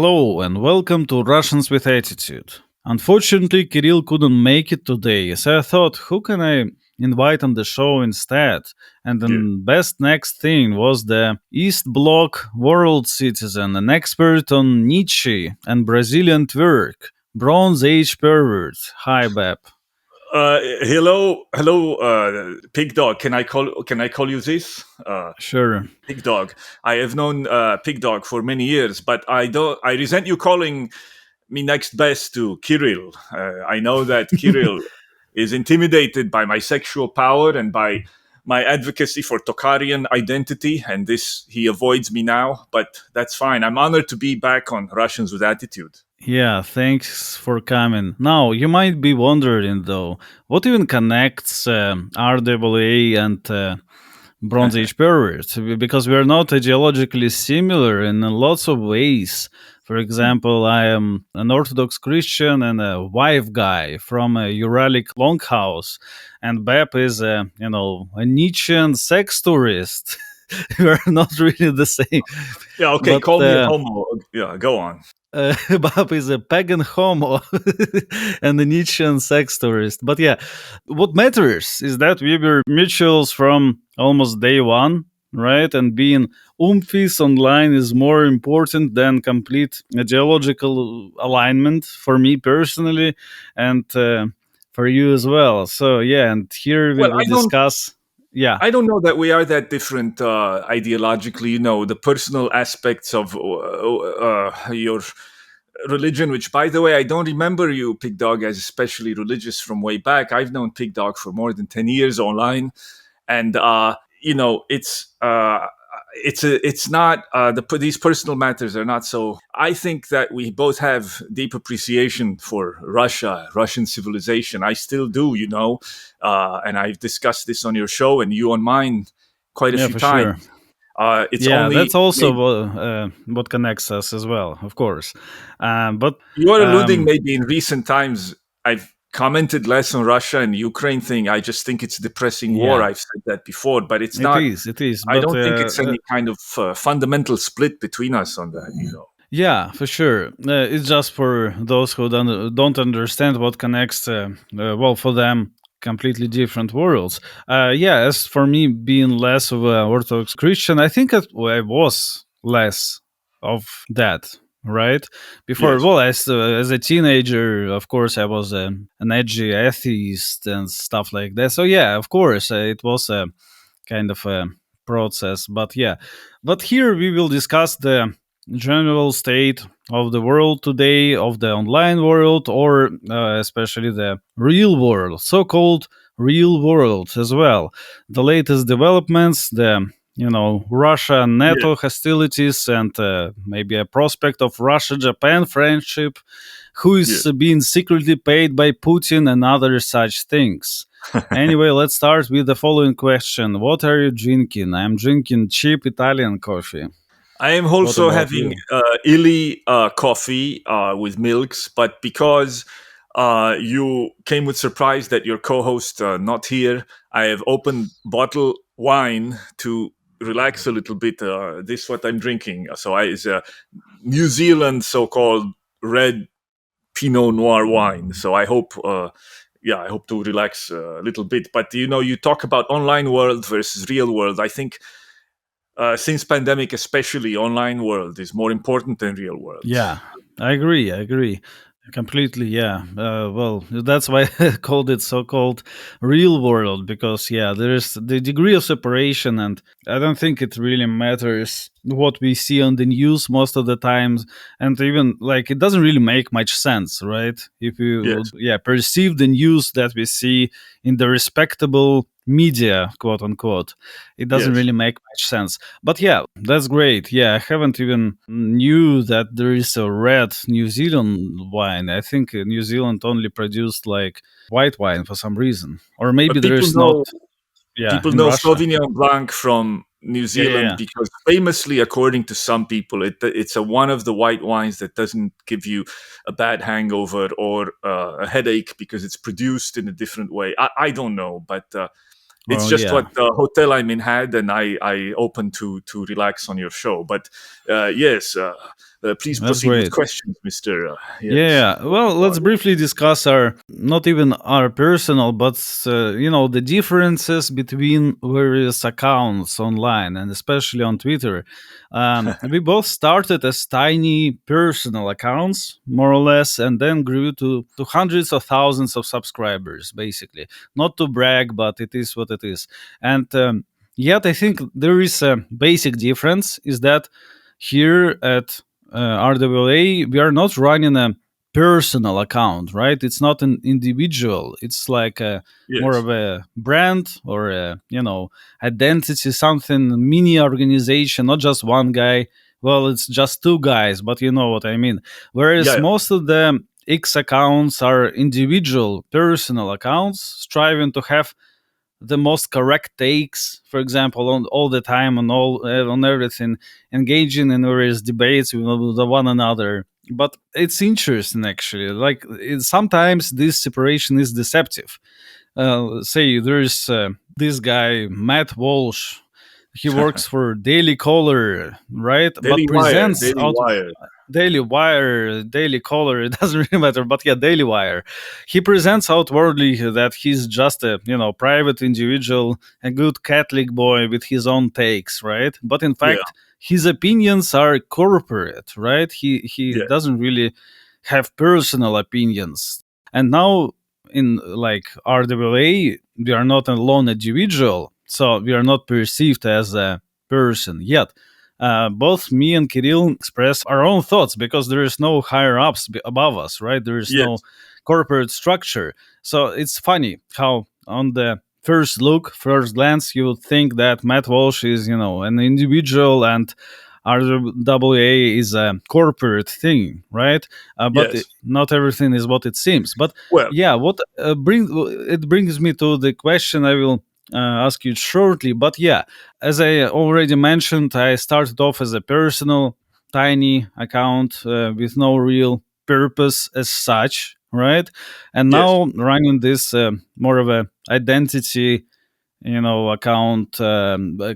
Hello and welcome to Russians with Attitude. Unfortunately, Kirill couldn't make it today, so I thought, who can I invite on the show instead? And the Yeah. best next thing was the East Bloc world citizen, an expert on Nietzsche and Brazilian twerk, Bronze Age Pervert. Hi, BAP. Hello, Pig Dog. Can I call you this? Sure. Pig Dog. I have known Pig Dog for many years, but I resent you calling me next best to Kirill. I know that Kirill is intimidated by my sexual power and by my advocacy for Tokharian identity, and this he avoids me now. But that's fine. I'm honored to be back on Russians with Attitude. Yeah, thanks for coming. Now, you might be wondering though, what even connects RWA and Bronze Age Pervert? Because we are not ideologically similar in lots of ways. For example, I am an Orthodox Christian and a wife guy from a Uralic longhouse, and BAP is a Nietzschean sex tourist. We are not really the same. Yeah, okay. But Call me a homo. Yeah, go on. Bab is a pagan homo and a Nietzschean sex tourist. But yeah, what matters is that we were mutuals from almost day one, right? And being umphis online is more important than complete ideological alignment for me personally and for you as well. So yeah, and here we Well, will discuss. Yeah, I don't know that we are that different ideologically. The personal aspects of your religion, which, by the way, I don't remember you, Pig Dog, as especially religious from way back. I've known Pig Dog for more than 10 years online. And, it's not these personal matters are not so. I think that we both have deep appreciation for Russian civilization. I still do, and I've discussed this on your show and you on mine quite a yeah, few for times. sure. It's Yeah, only that's also maybe, what connects us as well, of course. But you are alluding um, maybe in recent times. I've commented less on Russia and Ukraine thing. I just think it's a depressing war. yeah, I've said that before, but it's it not. is. It is. I But don't think it's any kind of fundamental split between us on that. yeah, for sure. It's just for those who don't understand what connects. Well, for them, completely different worlds. Yeah, as for me, being less of an Orthodox Christian, I think I was less of that. Right before, Yes. well, as a teenager, of course, I was an edgy atheist and stuff like that. So yeah, of course, it was a kind of a process. But yeah, but here we will discuss the general state of the world today, of the online world, or especially the real world, so-called real world as well. The latest developments, the Russia Yes. NATO hostilities, and maybe a prospect of Russia-Japan friendship, who is Yes. being secretly paid by Putin and other such things. Anyway, let's start with the following question. What are you drinking? I'm drinking cheap Italian coffee. I am What also about having you? illy coffee with milks, but because you came with surprise that your co-host not here, I have opened bottle wine to relax a little bit. This is what I'm drinking. So it's a New Zealand so-called red Pinot Noir wine. So I hope to relax a little bit. But you talk about online world versus real world. I think since pandemic, especially online world is more important than real world. Yeah, I agree. I agree. Completely, yeah. Well, that's why I called it so-called real world because, yeah, there is the degree of separation, and I don't think it really matters what we see on the news most of the times, and even like it doesn't really make much sense, right? If you would, Yes, yeah, perceive the news that we see in the respectable media, quote unquote, it doesn't yes. really make much sense. But yeah, that's great. Yeah, I haven't even knew that there is a red New Zealand wine. I think New Zealand only produced like white wine for some reason, or maybe But there people is not. know Yeah, people in know Russia. Sauvignon Blanc from New Yeah, yeah, Zealand yeah. because famously, according to some people, it's one of the white wines that doesn't give you a bad hangover or a headache because it's produced in a different way. I don't know, but it's Well, just what yeah. the hotel I'm in had, and I open to relax on your show. But yes, Please That's proceed with great. questions, Mister. Yes. Yeah, well, let's Eduardo. briefly discuss our not even our personal, but the differences between various accounts online, and especially on Twitter. We both started as tiny personal accounts, more or less, and then grew to hundreds of thousands of subscribers. Basically, not to brag, but it is what it is. And yet, I think there is a basic difference: is that here at RWA, we are not running a personal account, right? It's not an individual. It's like a more Yes. of a brand or a identity, something mini organization, not just one guy. Well, it's just two guys, but you know what I mean. Yeah. Whereas Yeah. most of the X accounts are individual, personal accounts, striving to have the most correct takes, for example, on all the time, on everything, engaging in various debates with one another. But it's interesting, actually. Like sometimes this separation is deceptive. Say there's this guy Matt Walsh. He works for Daily Caller, right? But Daily Wire. presents Daily out Wire. Daily Wire, Daily Caller, it doesn't really matter, but yeah, Daily Wire. He presents outwardly that he's just a private individual, a good Catholic boy with his own takes, right? But in Yeah. fact, his opinions are corporate, right? He Yeah. doesn't really have personal opinions. And now in like RWA, we are not a lone individual, so we are not perceived as a person yet. Both me and Kirill express our own thoughts because there is no higher ups above us, right? There is no Yes. corporate structure. So it's funny how on the first glance, you would think that Matt Walsh is, an individual and RWA is a corporate thing, right? But Yes. not everything is what it seems. But Well. yeah, what brings me to the question I will ask you shortly. But yeah, as I already mentioned, I started off as a personal, tiny account with no real purpose as such, right? And Yes. now running this more of a identity account,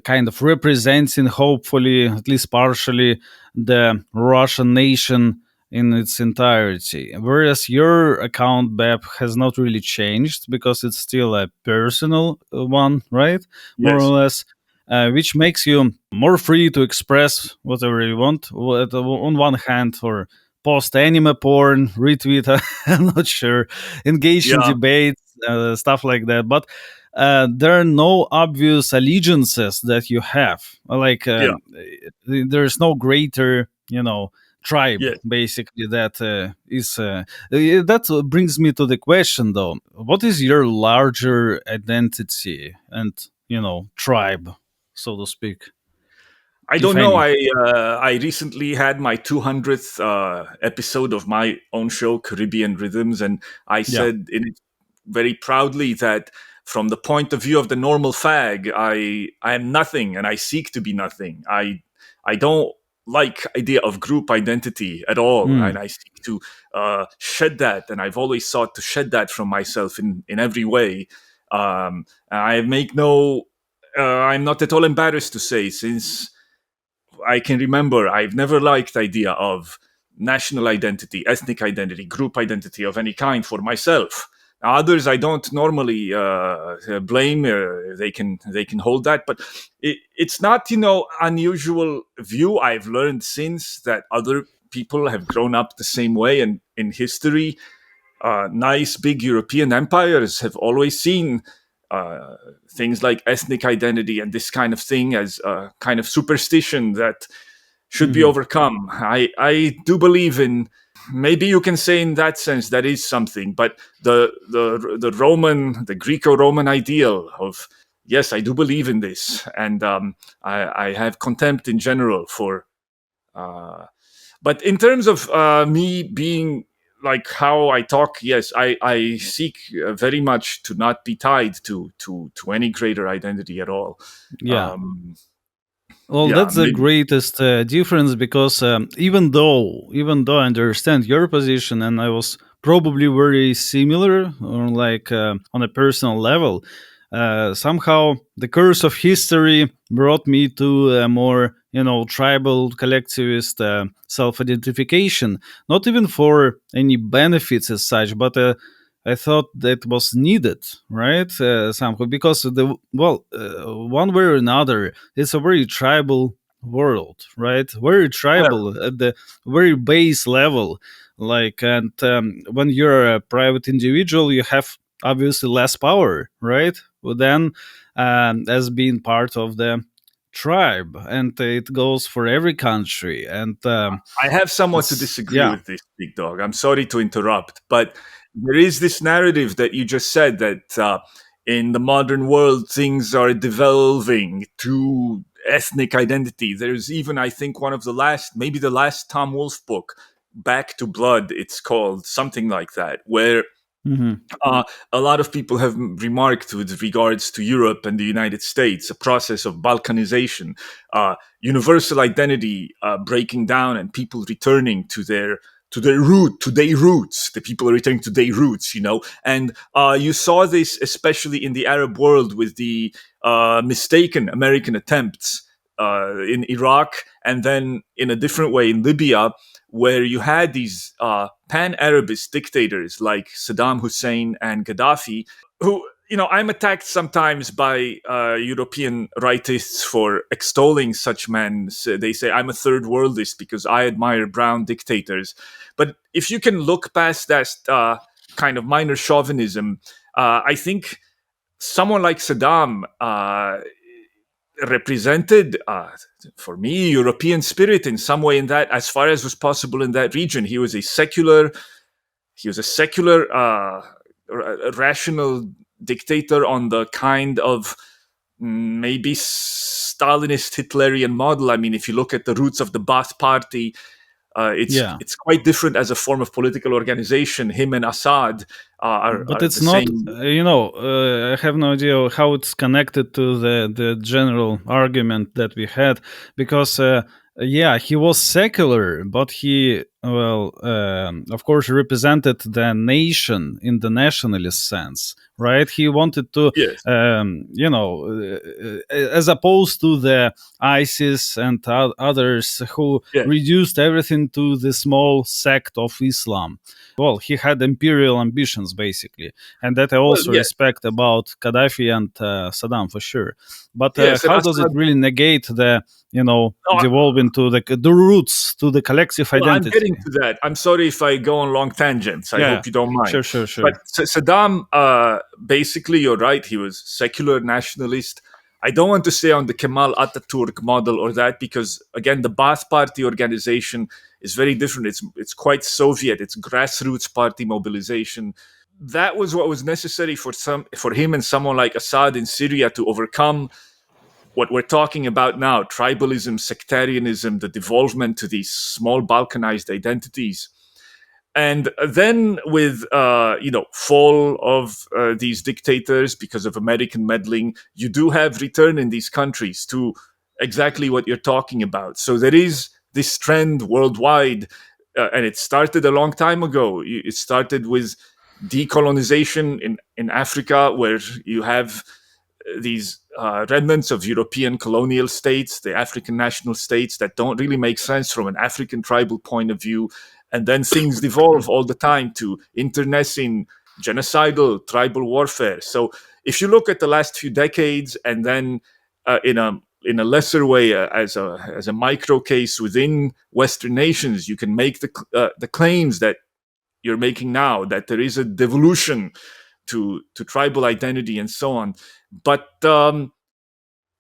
kind of representing, hopefully, at least partially, the Russian nation in its entirety. Whereas your account, BAP, has not really changed because it's still a personal one, right? More or Yes. less. Which makes you more free to express whatever you want. On one hand, or post anime porn, retweet, I'm not sure, engage in Yeah. debates, stuff like that. But there are no obvious allegiances that you have. Like Yeah. there's no greater, tribe Yes. basically that is. That brings me to the question, though: what is your larger identity and tribe, so to speak, I if don't know. any? I recently had my 200th episode of my own show, Caribbean Rhythms, and I Yeah. said in it very proudly that from the point of view of the normal fag, I am nothing, and I seek to be nothing. I don't like idea of group identity at all, Mm. and I seek to shed that, and I've always sought to shed that from myself in every way. I make no. I'm not at all embarrassed to say, since I can remember, I've never liked the idea of national identity, ethnic identity, group identity of any kind for myself. Now, others I don't normally blame. They can hold that, but it's not unusual view. I've learned since that other people have grown up the same way, and in history, nice big European empires have always seen uh, things like ethnic identity and this kind of thing as a kind of superstition that should be Hmm. overcome. I do believe in, maybe you can say in that sense that is something, but the Greco-Roman ideal of, yes, I do believe in this, and I have contempt in general for. Uh, but in terms of me being like how I talk, yes, I seek very much to not be tied to any greater identity at all. Yeah. Um, Well, yeah, that's the maybe. greatest difference because even though I understand your position and I was probably very similar, or like on a personal level, somehow the curse of history brought me to a more tribal collectivist self-identification, not even for any benefits as such, but I thought that was needed, right? Somehow, because one way or another, it's a very tribal world, right? Very tribal at the very base level. Like, and when you're a private individual, you have obviously less power, right? Than as being part of the tribe, and it goes for every country. And I have somewhat to it's disagree yeah. with this, Big Dog. I'm sorry to interrupt, but there is this narrative that you just said that in the modern world things are devolving to ethnic identity. There's even, I think, one of the last, maybe the last Tom Wolfe book, Back to Blood, it's called, something like that, where Mhm. uh, a lot of people have remarked with regards to Europe and the United States, a process of balkanization, universal identity breaking down, and people returning to their roots. The people are returning to their roots, And you saw this especially in the Arab world with the mistaken American attempts in Iraq, and then in a different way in Libya, where you had these pan-Arabist dictators like Saddam Hussein and Gaddafi, who, I'm attacked sometimes by European rightists for extolling such men. So they say I'm a third worldist because I admire brown dictators. But if you can look past that kind of minor chauvinism, I think someone like Saddam represented, for me, European spirit in some way, in that, as far as was possible in that region. He was a secular, rational dictator on the kind of maybe Stalinist Hitlerian model. I mean, if you look at the roots of the Baath Party, Yeah, it's quite different as a form of political organization. Him and Assad but are it's the not. same. I have no idea how it's connected to the general argument that we had, because yeah, he was secular, but he, well, of course, represented the nation in the nationalist sense, right? He wanted to, Yes, as opposed to the ISIS and others who yes. reduced everything to the small sect of Islam. Well, he had imperial ambitions basically, and that I Well, also yes, respect about Gaddafi and Saddam for sure. But yes, and how does it Assad. really negate the No, devolving to the roots, to the collective well, I'm identity? getting to that. I'm sorry if I go on long tangents. I Yeah, hope you don't sure, mind. sure, But sure. Saddam, basically, you're right. He was secular nationalist. I don't want to say on the Kemal Ataturk model or that, because again, the Baath Party organization is very different. It's quite Soviet. It's grassroots party mobilization. That was what was necessary for him and someone like Assad in Syria to overcome what we're talking about now: tribalism, sectarianism, the devolvement to these small balkanized identities. And then with fall of these dictators because of American meddling, you do have return in these countries to exactly what you're talking about. So there is this trend worldwide, and it started a long time ago. It started with decolonization in Africa, where you have these remnants of European colonial states, the African national states that don't really make sense from an African tribal point of view. And then things devolve all the time to internecine, genocidal, tribal warfare. So if you look at the last few decades, and then in a lesser way, as a micro case within Western nations, you can make the claims that you're making now, that there is a devolution to tribal identity and so on. But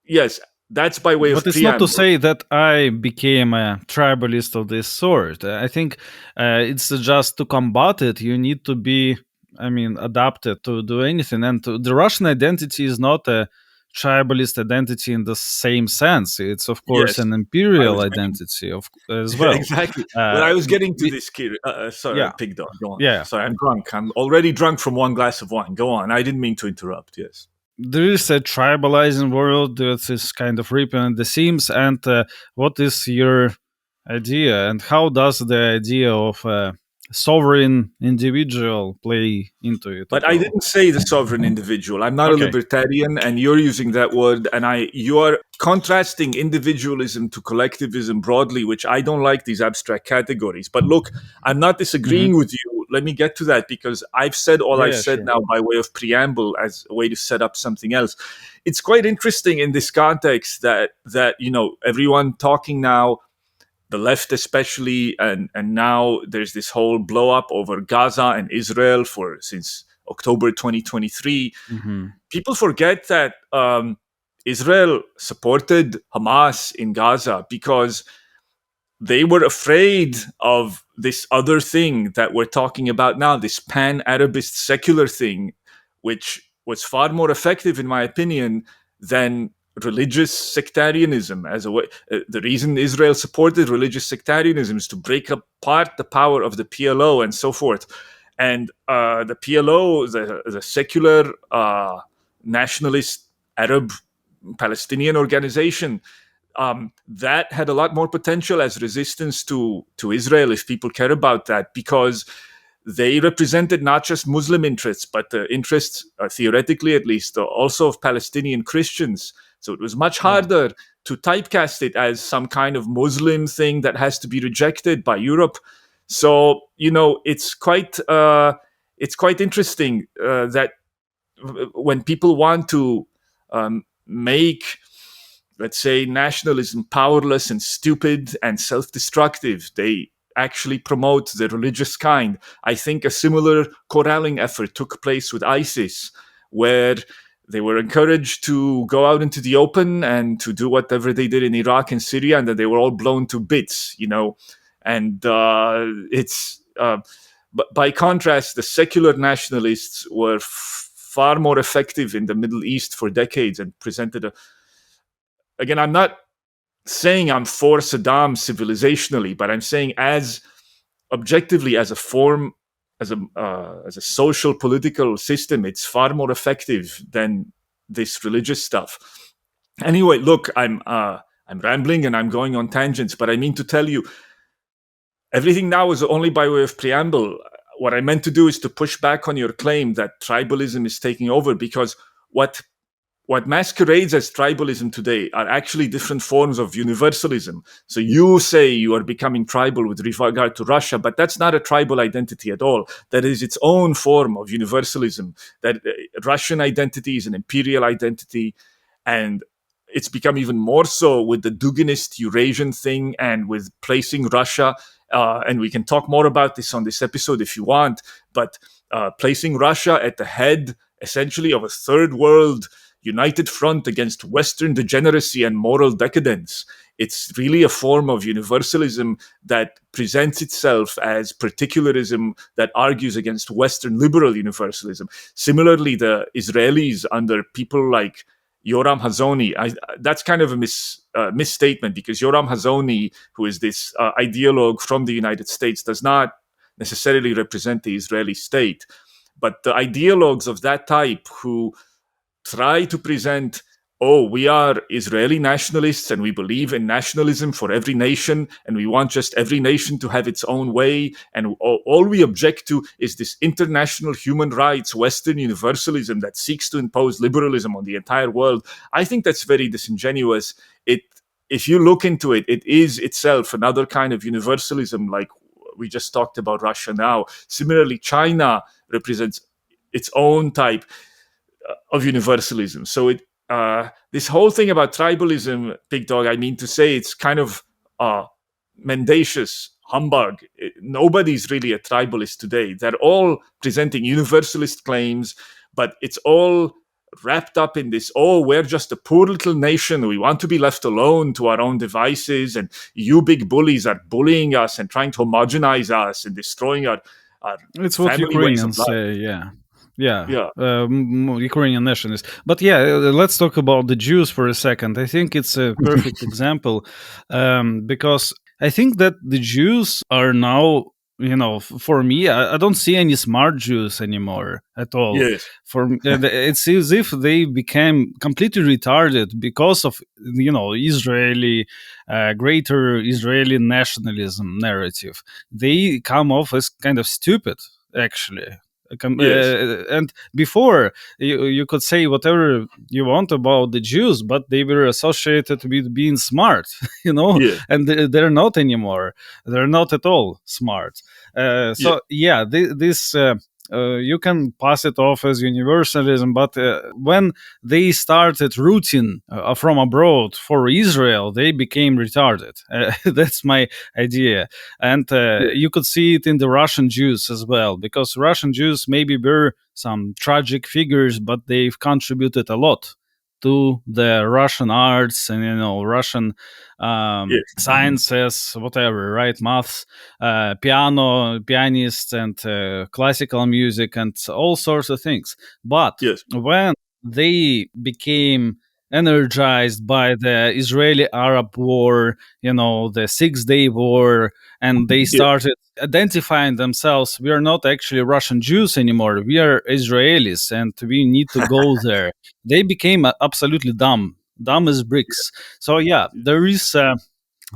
yes, that's by way But of it's not to preamble. say that I became a tribalist of this sort. I think it's just to combat it, you need to be, I mean, adapted to do anything. And the Russian identity is not a tribalist identity in the same sense. It's, of course, Yes, an I imperial was getting identity as well. exactly. Well, Uh, I was getting to we, this, Kir. Sorry, yeah, Pig Dog. Go on. yeah. Sorry, I'm drunk. I'm already drunk from one glass of wine. Go on. I didn't mean to interrupt. Yes. There is a tribalizing world that is kind of ripping at the seams. And what is your idea, and how does the idea of sovereign individual play into it But at I all? didn't say the sovereign individual. I'm not a Okay. libertarian, and you're using that word, and you are contrasting individualism to collectivism broadly, which I don't like these abstract categories. But look, I'm not Hmm. disagreeing with you. Let me get to that because I've said all Yeah, I've yeah, said sure. now by way of preamble as a way to set up something else. It's quite interesting in this context that everyone talking now, the left especially, and now there's this whole blow up over Gaza and Israel for since October 2023. Hmm. People forget that Israel supported Hamas in Gaza because they were afraid of this other thing that we're talking about now, this pan-Arabist secular thing, which was far more effective, in my opinion, than religious sectarianism as a way. The reason Israel supported religious sectarianism is to break apart the power of the PLO and so forth. And the PLO is a secular nationalist Arab Palestinian organization that had a lot more potential as resistance to Israel if people care about that, because they represented not just Muslim interests, but the interests, theoretically at least, also of Palestinian Christians. So it was much Yeah. harder to typecast it as some kind of Muslim thing that has to be rejected by Europe. So it's quite interesting that when people want to make, let's say, nationalism powerless and stupid and self-destructive, they actually promote the religious kind. I think a similar corralling effort took place with ISIS, where they were encouraged to go out into the open and to do whatever they did in Iraq and Syria, and that they were all blown to bits. And it's but by contrast, the secular nationalists were far more effective in the Middle East for decades and presented a. Again, I'm not saying I'm for Saddam civilizationally, but I'm saying as objectively as a form, as a social political system, it's far more effective than this religious stuff. Anyway, look, I'm rambling and I'm going on tangents, but I mean to tell you, everything now is only by way of preamble. What I meant to do is to push back on your claim that tribalism is taking over, because what what masquerades as tribalism today are actually different forms of universalism. So you say you are becoming tribal with regard to Russia, but that's not a tribal identity at all. That is its own form of universalism. That Russian identity is an imperial identity, and it's become even more so with the Duginist Eurasian thing and with placing Russia. And we can talk more about this on this episode if you want, but placing Russia at the head, essentially, of a third world united front against Western degeneracy and moral decadence. It's really a form of universalism that presents itself as particularism that argues against Western liberal universalism. Similarly, the Israelis under people like Yoram Hazony, that's kind of a misstatement, because Yoram Hazony, who is this ideologue from the United States, does not necessarily represent the Israeli state. But the ideologues of that type who try to present, oh, we are Israeli nationalists and we believe in nationalism for every nation and we want just every nation to have its own way, and all we object to is this international human rights Western universalism that seeks to impose liberalism on the entire world. I think that's very disingenuous. It If you look into it, it is itself another kind of universalism, like we just talked about Russia now. Similarly, China represents its own type of universalism. So this whole thing about tribalism, Big Dog, I mean to say, it's kind of mendacious humbug. Nobody's really a tribalist today. They're all presenting universalist claims, but it's all wrapped up in this, oh, we're just a poor little nation, we want to be left alone to our own devices, and you big bullies are bullying us and trying to homogenize us and destroying our It's what family ways of Ukrainians life. say, yeah. Yeah, Yeah. Ukrainian nationalists. But yeah, let's talk about the Jews for a second. I think it's a perfect example because I think that the Jews are now for me, I don't see any smart Jews anymore at all. Yes. It's as if they became completely retarded because of Israeli, greater Israeli nationalism narrative. They come off as kind of stupid, actually. Yes. And before, you could say whatever you want about the Jews, but they were associated with being smart, Yes. and they're not anymore. They're not at all smart. Yes. So yeah, this you can pass it off as universalism, but when they started rooting from abroad for Israel, they became retarded. That's my idea, and Yes. you could see it in the Russian Jews as well, because Russian Jews maybe were some tragic figures, but they've contributed a lot to the Russian arts and Russian Yes. sciences, whatever, right? Maths, piano, pianists, and classical music, and all sorts of things. But Yes. when they became energized by the Israeli-Arab War, the Six-Day War, and they Yes. started identifying themselves, we are not actually Russian Jews anymore. We are Israelis, and we need to go there. They became absolutely dumb as bricks. So yeah, there is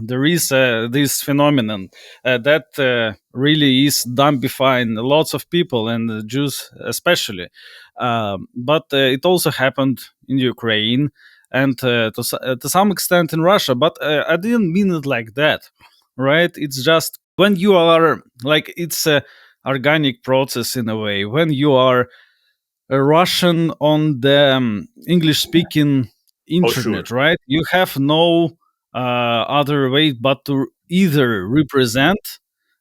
this phenomenon that really is dumbifying lots of people, and the Jews especially. But it also happened in Ukraine, and to some extent in Russia. But I didn't mean it like that, right? It's just when you are like, it's a organic process in a way. When you are a Russian on the English speaking Oh, sure. internet, right? You have no other way but to either represent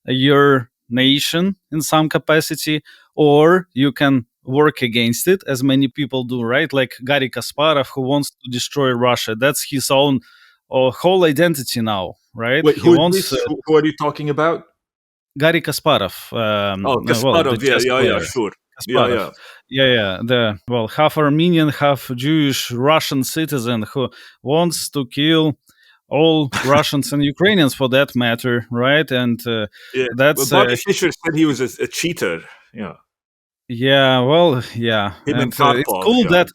your nation in some capacity, or you can work against it, as many people do, right? Like Garry Kasparov, who wants to destroy Russia. That's his own whole identity now, right? Wait, He who is wants this? Who are you talking about? Garry Kasparov, Oh, well, the Kasparov. Yeah, chess yeah, yeah, player. sure. Yeah, Kasparov. yeah. Yeah. The half Armenian, half Jewish Russian citizen who wants to kill all Russians and Ukrainians for that matter, right? And Yeah. Well, that's Bobby Fischer said he was a cheater. Yeah. yeah, well, yeah, Him and and it's Karpov. cool Yeah. that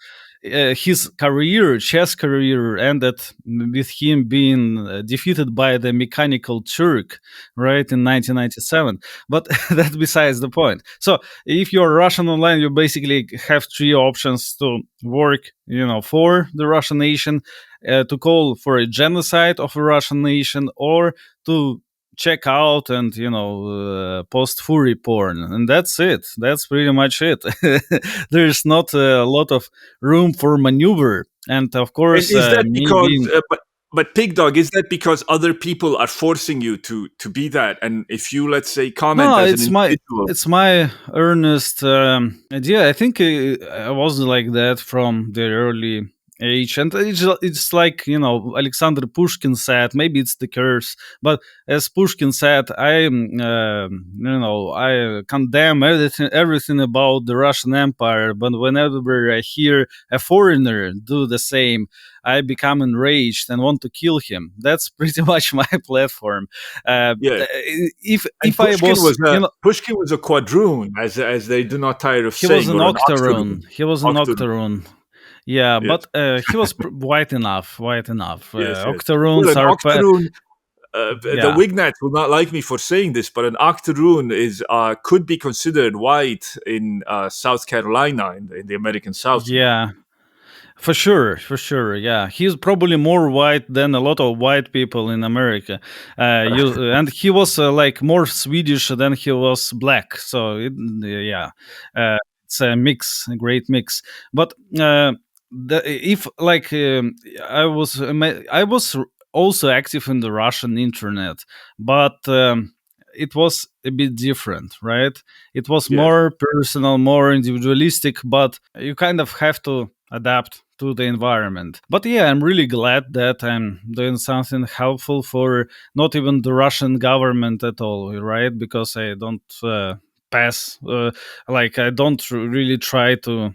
his career, chess career, ended with him being defeated by the Mechanical Turk, right, in 1997. But that's besides the point. So, if you're Russian online, you basically have three options to work, for the Russian nation, to call for a genocide of a Russian nation, or to check out and post furry porn, and that's it. That's pretty much it. There's not a lot of room for maneuver, and of And course is that me because? being But Pig Dog, is that because other people are forcing you to be that? And if you, let's say, comment no, as an it's my individual, it's my earnest idea. I think I was like that from the early age, and it's like Alexander Pushkin said. Maybe it's the curse, but as Pushkin said, I condemn everything about the Russian Empire. But whenever I hear a foreigner do the same, I become enraged and want to kill him. That's pretty much my platform. yeah. And If I was, Pushkin was a quadroon, as they do not tire of he was saying, an or an octoroon. octoroon. He was an Octoroon. octoroon. Yeah, Yes. but he was white enough. White enough. Yes. Yes. Well, Octoroons an are, octoroon. The yeah, Wignats will not like me for saying this, but an octoroon is could be considered white in South Carolina, in the American South. yeah. For sure, for sure. Yeah, he's probably more white than a lot of white people in America. And he was like more Swedish than he was black. So yeah, it's a mix, a great mix. But if like I was also active in the Russian internet, but it was a bit different, right? It was Yes. more personal, more individualistic, but you kind of have to adapt to the environment. But yeah, I'm really glad that I'm doing something helpful for not even the Russian government at all, right? Because I don't pass, like, I don't really try to,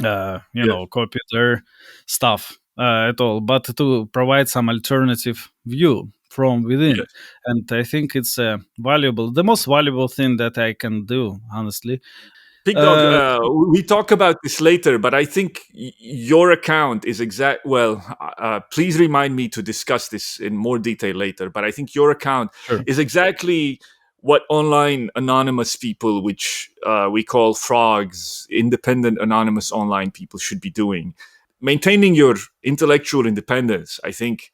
Yes. copy their stuff at all, but to provide some alternative view from within. Yes. And I think it's the most valuable thing that I can do, honestly. Pig Dog, Uh, we talk about this later, but I think your account is exact. Well, please remind me to discuss this in more detail later. But I think your account sure. is exactly what online anonymous people, which we call frogs, independent anonymous online people, should be doing. Maintaining your intellectual independence, I think,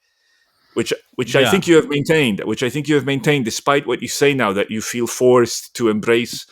which I Yeah. think you have maintained, which I think you have maintained, despite what you say now that you feel forced to embrace.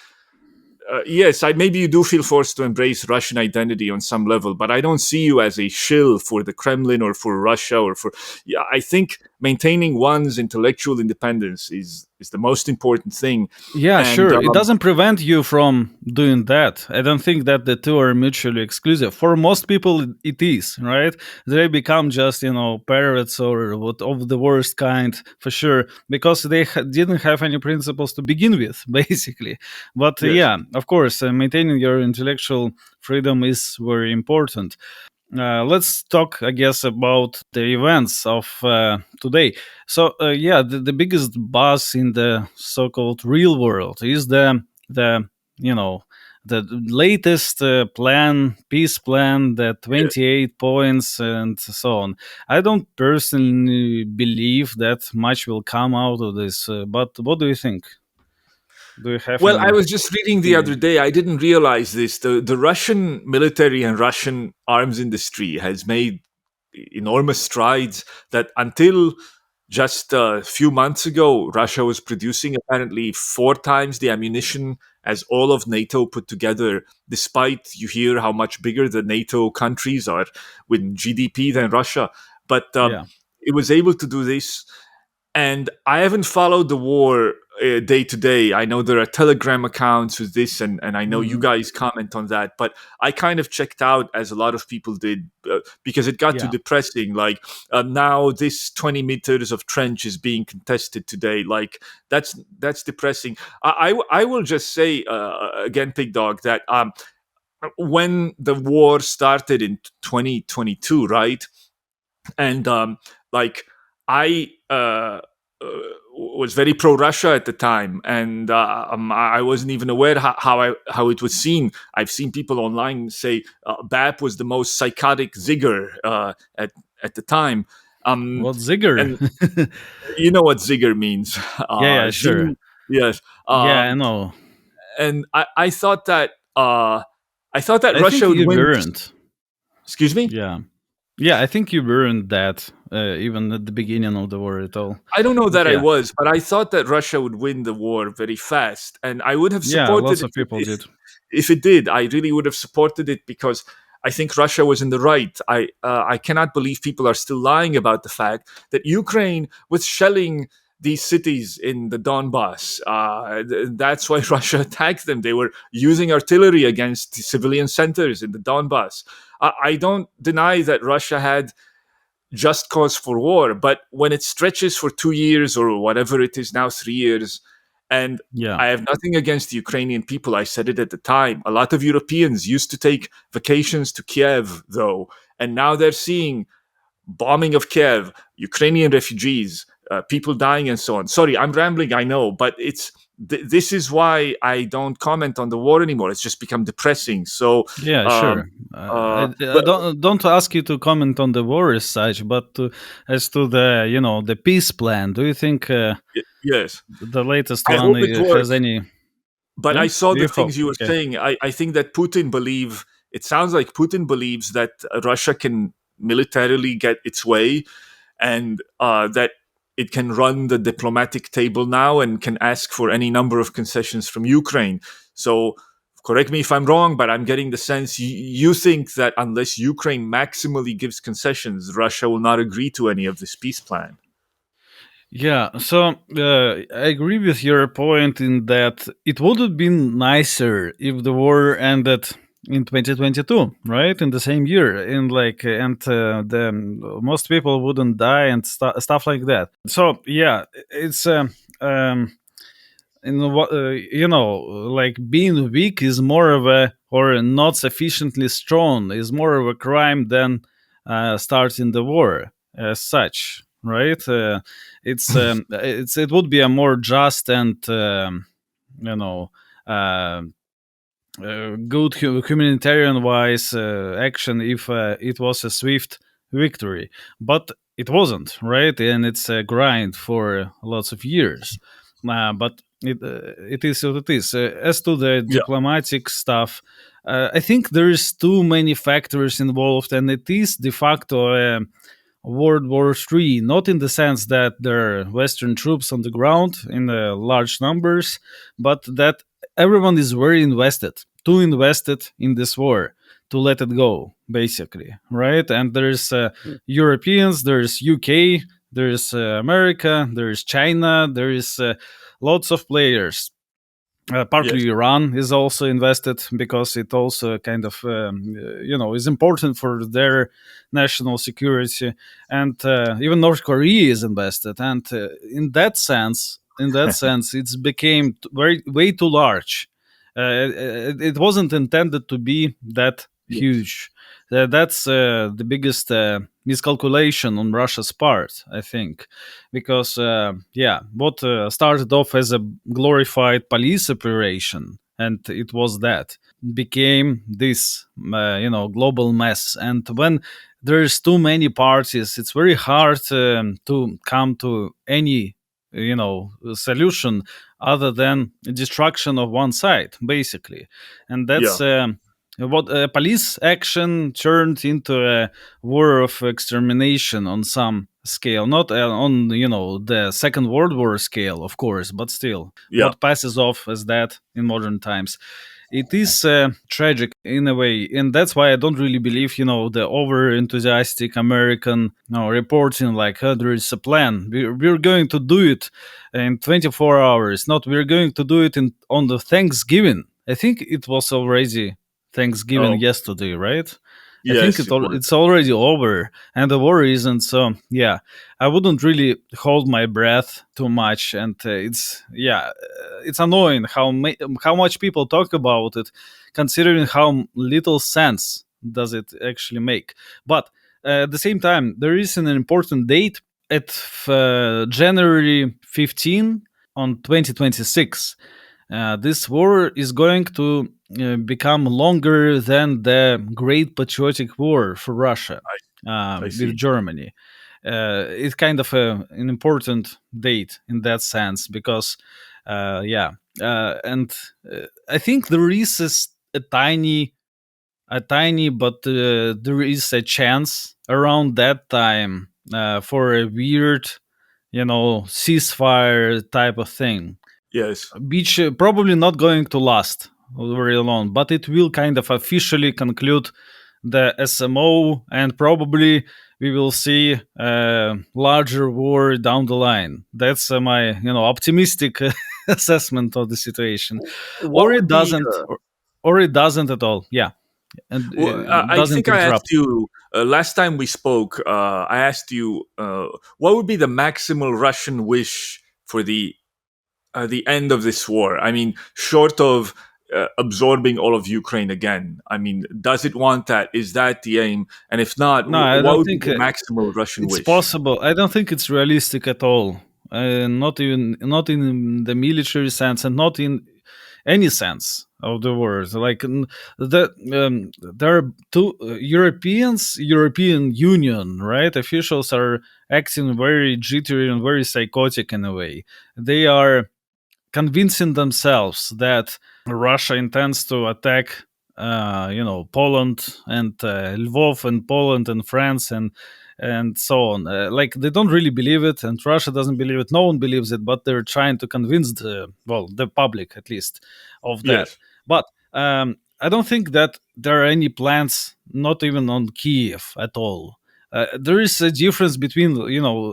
Yes, maybe you do feel forced to embrace Russian identity on some level, but I don't see you as a shill for the Kremlin or for Russia or for. Yeah, I think maintaining one's intellectual independence is the most important thing, Yeah, and sure. It doesn't prevent you from doing that. I don't think that the two are mutually exclusive. For most people, it is, right? They become just, parrots or what of the worst kind, for sure, because they didn't have any principles to begin with, basically. But yes. yeah, of course, maintaining your intellectual freedom is very important. Let's talk, I guess, about the events of today. So, yeah, the biggest buzz in the so-called real world is the you know the latest peace plan, the Yes. 28 points, and so on. I don't personally believe that much will come out of this, but what do you think? Do you have Well, I any was just reading the other opinion? day. I didn't realize this. The Russian military and Russian arms industry has made enormous strides that until just a few months ago, Russia was producing apparently 4 times the ammunition as all of NATO put together, despite you hear how much bigger the NATO countries are with GDP than Russia. But Yeah. it was able to do this. And I haven't followed the war day to day. I know there are Telegram accounts with this, and I know you Hmm. guys comment on that. But I kind of checked out, as a lot of people did, because it got too Yeah. depressing. Like now, this 20 meters of trench is being contested today. Like that's depressing. I will just say again, Pig Dog, that when the war started in 2022, right? And like I was very pro Russia at the time, and I wasn't even aware how it was seen. I've seen people online say BAP was the most psychotic zigger at the time. Um, What Zigger? and you know what zigger means? Yeah, yeah, sure. Z, yes. Yeah, I know. And I thought that I think Russia would you win. weren't. Excuse me. Yeah. Yeah, I think you weren't that even at the beginning of the war at all. I don't know But that I yeah, was, but I thought that Russia would win the war very fast, and I would have yeah, supported lots it of people did. if it did. I really would have supported it because I think Russia was in the right. I cannot believe people are still lying about the fact that Ukraine was shelling these cities in the Donbass. That's why Russia attacked them. They were using artillery against the civilian centers in the Donbass. I don't deny that Russia had just cause for war. But when it stretches for 2 years or whatever it is now, 3 years, and Yeah. I have nothing against the Ukrainian people. I said it at the time. A lot of Europeans used to take vacations to Kiev, though, and now they're seeing bombing of Kiev, Ukrainian refugees, people dying, and so on. Sorry, I'm rambling, I know, but this is why I don't comment on the war anymore. It's just become depressing. So, Yeah, um, sure. I but don't ask you to comment on the war as such, but as to the peace plan. Do you think yes, the latest I one hope it has works. any? But Yeah, I saw do the you hope? things you were Okay. saying. I think that it sounds like Putin believes that Russia can militarily get its way and that it can run the diplomatic table now and can ask for any number of concessions from Ukraine. So, correct me if I'm wrong, but I'm getting the sense you think that unless Ukraine maximally gives concessions, Russia will not agree to any of this peace plan. Yeah, so I agree with your point in that it would have been nicer if the war ended in 2022, right? In the same year, the most people wouldn't die and stuff like that. So yeah, it's in what like being weak is more of a or not sufficiently strong is more of a crime than starting the war as such, right? It would be a more just and you know uh, good humanitarian wise action if it was a swift victory, but it wasn't, right? And it's a grind for lots of years. But it is what it is. As to the Yeah. diplomatic stuff, I think there is too many factors involved, and it is de facto World War III, not in the sense that there are Western troops on the ground in large numbers, but that everyone is very invested, too invested in this war to let it go, basically, right? And there's Europeans, there's UK, there's America, there's China, there is lots of players. Yes. Partly Iran is also invested because it also kind of is important for their national security, and even North Korea is invested. And in that sense, it's became very way too large. It wasn't intended to be that Yes. huge. That's the biggest miscalculation on Russia's part, I think, because what started off as a glorified police operation, and it was that became this global mess. And when there's too many parties, it's very hard to come to any solution other than destruction of one side, basically. And Yeah. that's what police action turned into a war of extermination on some scale, not on the Second World War scale, of course, but still, Yeah. what passes off as that in modern times. It is tragic in a way, and that's why I don't really believe the over enthusiastic American reporting like, there is a plan, we're going to do it in 24 hours, not we're going to do it on the Thanksgiving. I think it was already Thanksgiving Oh, yesterday, right? I think yes, it was. it's already over, and the war isn't. So yeah, I wouldn't really hold my breath too much, and it's annoying how much people talk about it, considering how little sense does it actually make. But at the same time, there is an important date at January 15 on 2026. This war is going to become longer than the Great Patriotic War for Russia I with see. Germany. It's kind of an important date in that sense because, and I think there is a tiny, but there is a chance around that time for a weird, ceasefire type of thing, Yes. which probably not going to last very long, but it will kind of officially conclude the SMO, and probably we will see a larger war down the line. That's my optimistic assessment of the situation, What or it would be doesn't, or it doesn't at all. Yeah, and Well, I doesn't think I asked interrupt. you last time we spoke. I asked you what would be the maximal Russian wish for the end of this war. I mean, short of absorbing all of Ukraine again. I mean, does it want that? Is that the aim? And if not, No, I what don't would be think the maximal Russian it's wish? possible. I don't think it's realistic at all. Not in the military sense, and not in any sense of the word. Like there are two European Union, right? Officials are acting very jittery and very psychotic in a way. They are convincing themselves that Russia intends to attack, Poland and Lvov and Poland and France and so on. Like they don't really believe it, and Russia doesn't believe it. No one believes it, but they're trying to convince the public at least of that. Yes. But I don't think that there are any plans, not even on Kiev at all. There is a difference between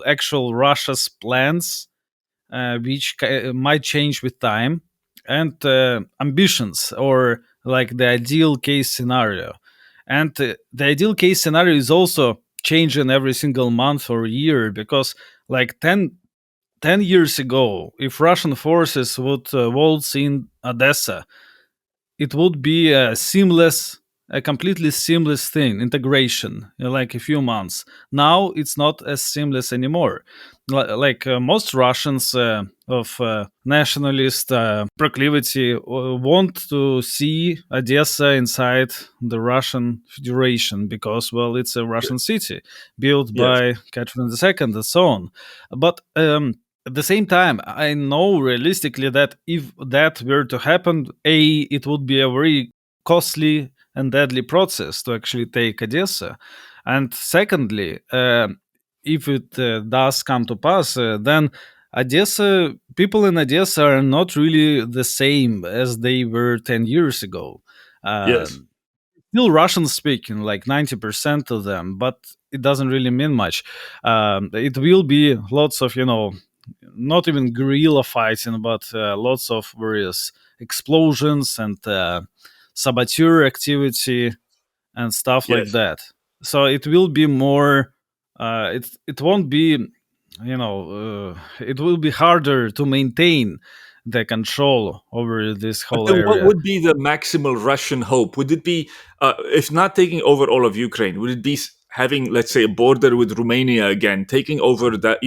actual Russia's plans, which might change with time, and ambitions, or like the ideal case scenario. And the ideal case scenario is also changing every single month or year, because like 10 years ago, if Russian forces would waltz in Odessa, it would be a seamless a completely seamless thing, integration, like a few months. Now it's not as seamless anymore. Like most Russians of nationalist proclivity want to see Odessa inside the Russian Federation because, well, it's a Russian city built Yes. by Catherine II and so on. But at the same time, I know realistically that if that were to happen, it would be a very costly and deadly process to actually take Odessa. And secondly, if it does come to pass, then Odessa, people in Odessa are not really the same as they were 10 years ago. Yes. Still Russian speaking, like 90% of them, but it doesn't really mean much. It will be lots of, not even guerrilla fighting, but lots of various explosions and saboteur activity and stuff like Yes. that. So it will be more. It won't be, it will be harder to maintain the control over this But whole then what area. would be the maximal Russian hope? Would it be, if not taking over all of Ukraine, would it be having, let's say, a border with Romania again, taking over that,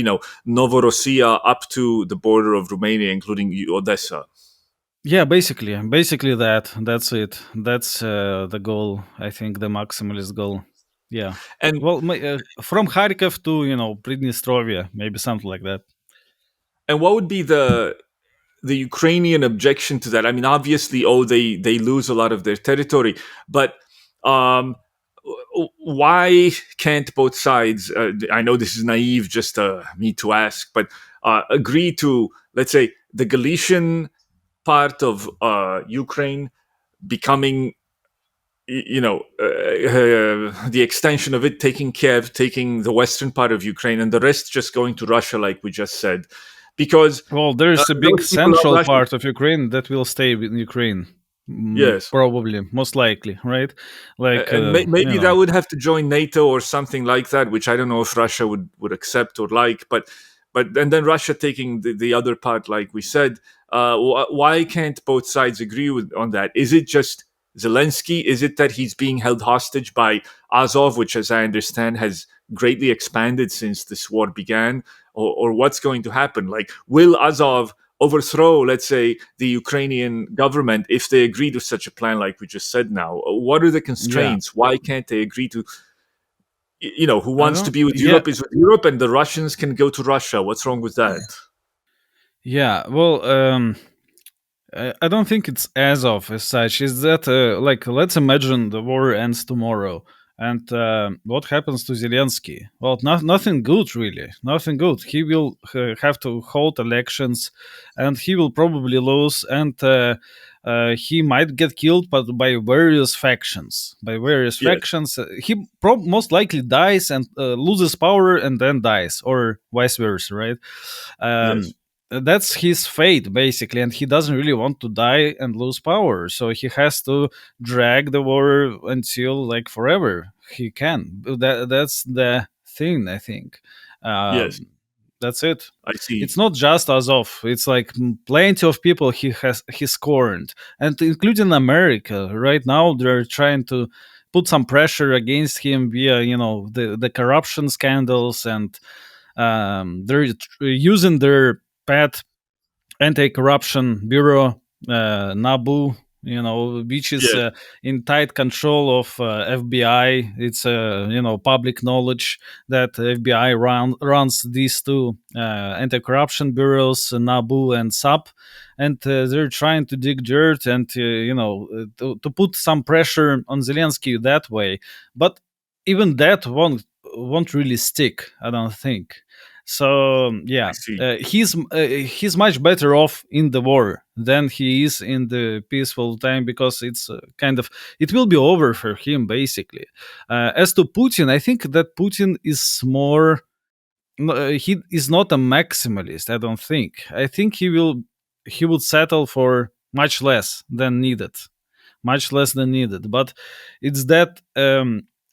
Novorossiya up to the border of Romania, including Odessa? Yeah, basically that's it. That's the goal. I think the maximalist goal. Yeah. And Well, from Kharkiv to Pridnestrovia, maybe something like that. and what would be the Ukrainian objection to that? I mean, obviously, they lose a lot of their territory, but um, why can't both sides? I know this is naive, just me to ask, but agree to, let's say, the Galician part of Ukraine becoming, the extension of it, taking Kiev, taking the western part of Ukraine, and the rest just going to Russia, like we just said, because Well, there's a big those people love central Russia. part of Ukraine that will stay in Ukraine. Yes. Probably, most likely, right? Like, And maybe that would have to join NATO or something like that, which I don't know if Russia would accept or like. But and then Russia taking the other part, like we said. Why can't both sides agree on that? Is it just Zelensky? Is it that he's being held hostage by Azov, which, as I understand, has greatly expanded since this war began? Or what's going to happen? Like, will Azov overthrow, let's say, the Ukrainian government if they agree to such a plan, like we just said now? What are the yeah, constraints? Why can't they agree to, who I wants to don't. be with Yeah, Europe is with Europe and the Russians can go to Russia? What's wrong with that? yeah. Well, I don't think it's as of as such. Is that like, let's imagine the war ends tomorrow, and what happens to Zelensky? Well, nothing good really. Nothing good. He will have to hold elections, and he will probably lose, and he might get killed, but by various factions. By various Yes, factions, he most likely dies and loses power, and then dies, or vice versa, right? yes, Um, that's his fate basically, and he doesn't really want to die and lose power, so he has to drag the war until like forever he can. That's the thing, I think. yes, um, that's it. I see. It's not just Azov. It's like plenty of people he scorned, and including America. Right now, they're trying to put some pressure against him via the corruption scandals, and they're using their pet anti-corruption bureau, NABU, which is Yes, in tight control of FBI. It's public knowledge that FBI runs these two anti-corruption bureaus, NABU and SAP, and they're trying to dig dirt and to put some pressure on Zelensky that way. But even that won't really stick, I don't think. So I yeah, see. he's much better off in the war than he is in the peaceful time, because it's it will be over for him basically. As to Putin, I think that Putin is more. No, he is not a maximalist. I don't think. I think he would settle for much less than needed, much less than needed. But it's that,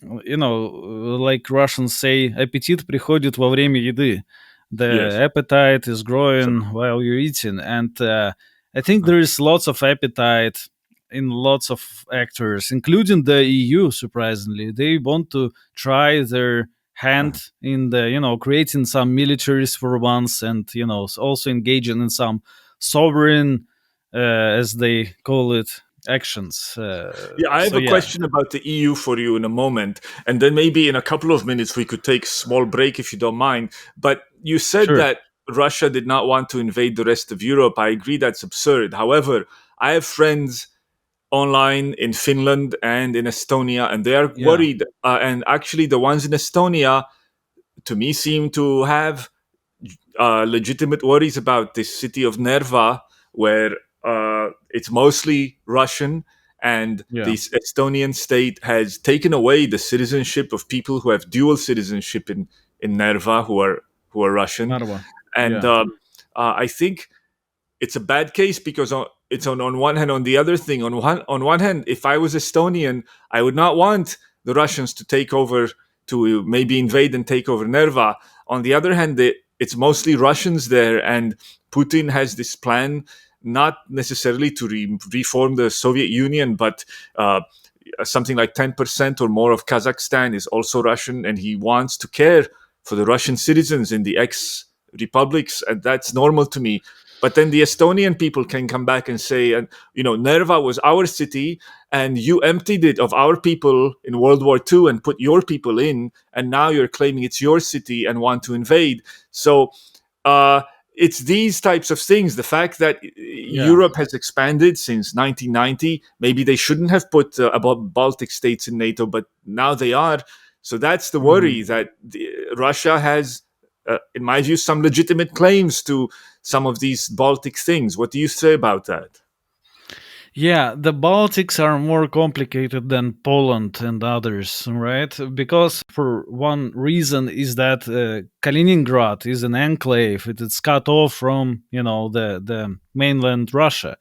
like Russians say, аппетит приходит во время еды. The Yes. appetite is So, growing while you're eating, and I think there is lots of appetite in lots of actors, including the EU. Surprisingly, they want to try their hand in the creating some militaries for once, and also engaging in some sovereign, as they call it, actions. Yeah, I have So a yeah, question about the EU for you in a moment, and then maybe in a couple of minutes we could take a small break if you don't mind. But you said sure, that Russia did not want to invade the rest of Europe. I agree that's absurd. However, I have friends online in Finland and in Estonia, and they are yeah, worried. And actually, the ones in Estonia, to me, seem to have legitimate worries about this city of Nerva, where it's mostly Russian, and yeah, this Estonian state has taken away the citizenship of people who have dual citizenship in Nerva, who are Russian, Narva, and yeah, I think it's a bad case because it's on one hand. On the other thing, on one hand, if I was Estonian, I would not want the Russians to take over, to maybe invade and take over Nerva. On the other hand, it's mostly Russians there, and Putin has this plan, not necessarily to reform the Soviet Union, but something like 10% or more of Kazakhstan is also Russian, and he wants to care for the Russian citizens in the ex republics, and that's normal to me. But then the Estonian people can come back and say, and Nerva was our city, and you emptied it of our people in World War II and put your people in, and now you're claiming it's your city and want to invade. So uh, it's these types of things. The fact that yeah. Europe has expanded since 1990, maybe they shouldn't have put about Baltic states in NATO, but now they are. So that's the Mhm. worry that Russia has, in my view, some legitimate claims to some of these Baltic things. What do you say about that? Yeah, the Baltics are more complicated than Poland and others, right? Because for one reason is that Kaliningrad is an enclave; it's cut off from the mainland Russia,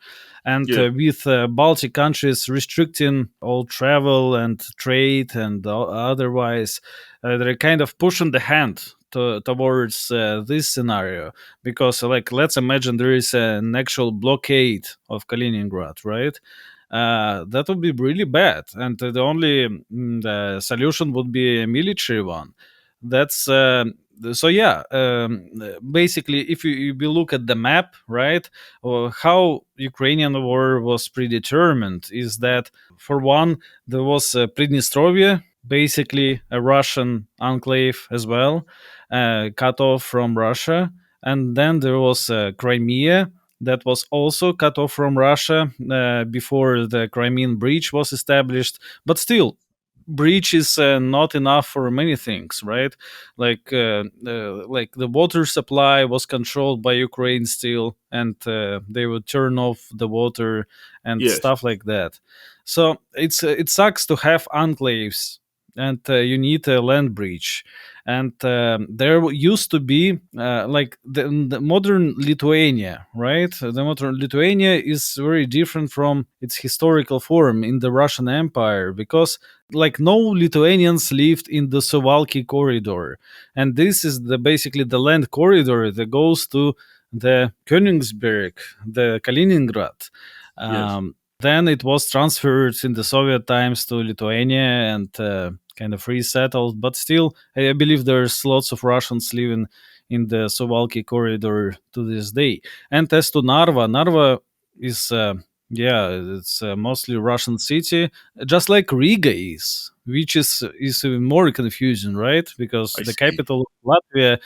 and Yeah. with Baltic countries restricting all travel and trade and otherwise, they're kind of pushing the hand towards this scenario, because let's imagine there is an actual blockade of Kaliningrad, right? That would be really bad, and the only the solution would be a military one. That's so yeah. Basically, if you look at the map, right, or how Ukrainian war was predetermined is that, for one, there was Pridnestrovia, basically a Russian enclave as well, cut off from Russia, and then there was Crimea, that was also cut off from Russia before the Crimean Bridge was established. But still, bridge is not enough for many things, right? Like the water supply was controlled by Ukraine still, and they would turn off the water and Yes. stuff like that. So it sucks to have enclaves, and you need a land bridge. And there used to be like the modern Lithuania, right? The modern Lithuania is very different from its historical form in the Russian Empire, because like no Lithuanians lived in the Suwalki corridor, and this is the basically the land corridor that goes to the Königsberg, the Kaliningrad. Yes. Then it was transferred in the Soviet times to Lithuania and kind of resettled, but still, I believe there's lots of Russians living in the Suwalki corridor to this day. And as to Narva, Narva is yeah, it's a mostly Russian city, just like Riga is, which is even more confusing, right? Because I the see. capital of Latvia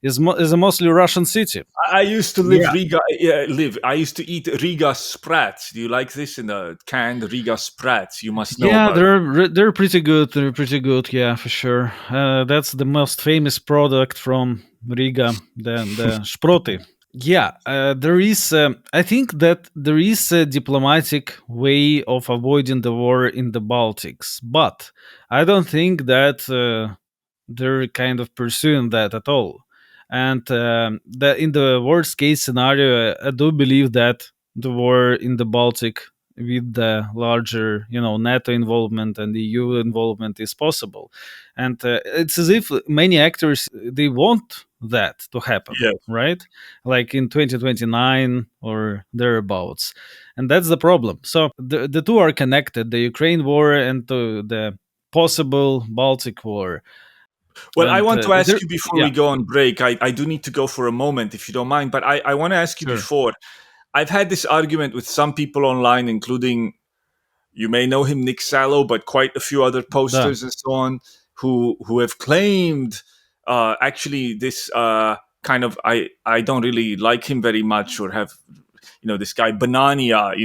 is a mostly Russian city. I used to live Yeah, Riga. Yeah, live. I used to eat Riga sprats. Do you like this in the canned Riga sprats? You must know yeah, about. they're pretty good. They're pretty good. Yeah, for sure. That's the most famous product from Riga, the Sproti. Yeah, there is. I think that there is a diplomatic way of avoiding the war in the Baltics, but I don't think that they're kind of pursuing that at all. And that in the worst case scenario, I do believe that the war in the Baltic, with the larger, NATO involvement and EU involvement, is possible. And it's as if many actors, they want that to happen, Yes. right? Like in 2029 or thereabouts. And that's the problem. So the two are connected, the Ukraine war and the possible Baltic war. Well, I And want to ask there, you before yeah, we go on break. I do need to go for a moment, if you don't mind, but I want to ask you sure. before. I've had this argument with some people online, including, you may know him, Nick Sallow, but quite a few other Да. posters and so on, who have claimed actually this kind of, I don't really like him very much, or have, this guy Banania,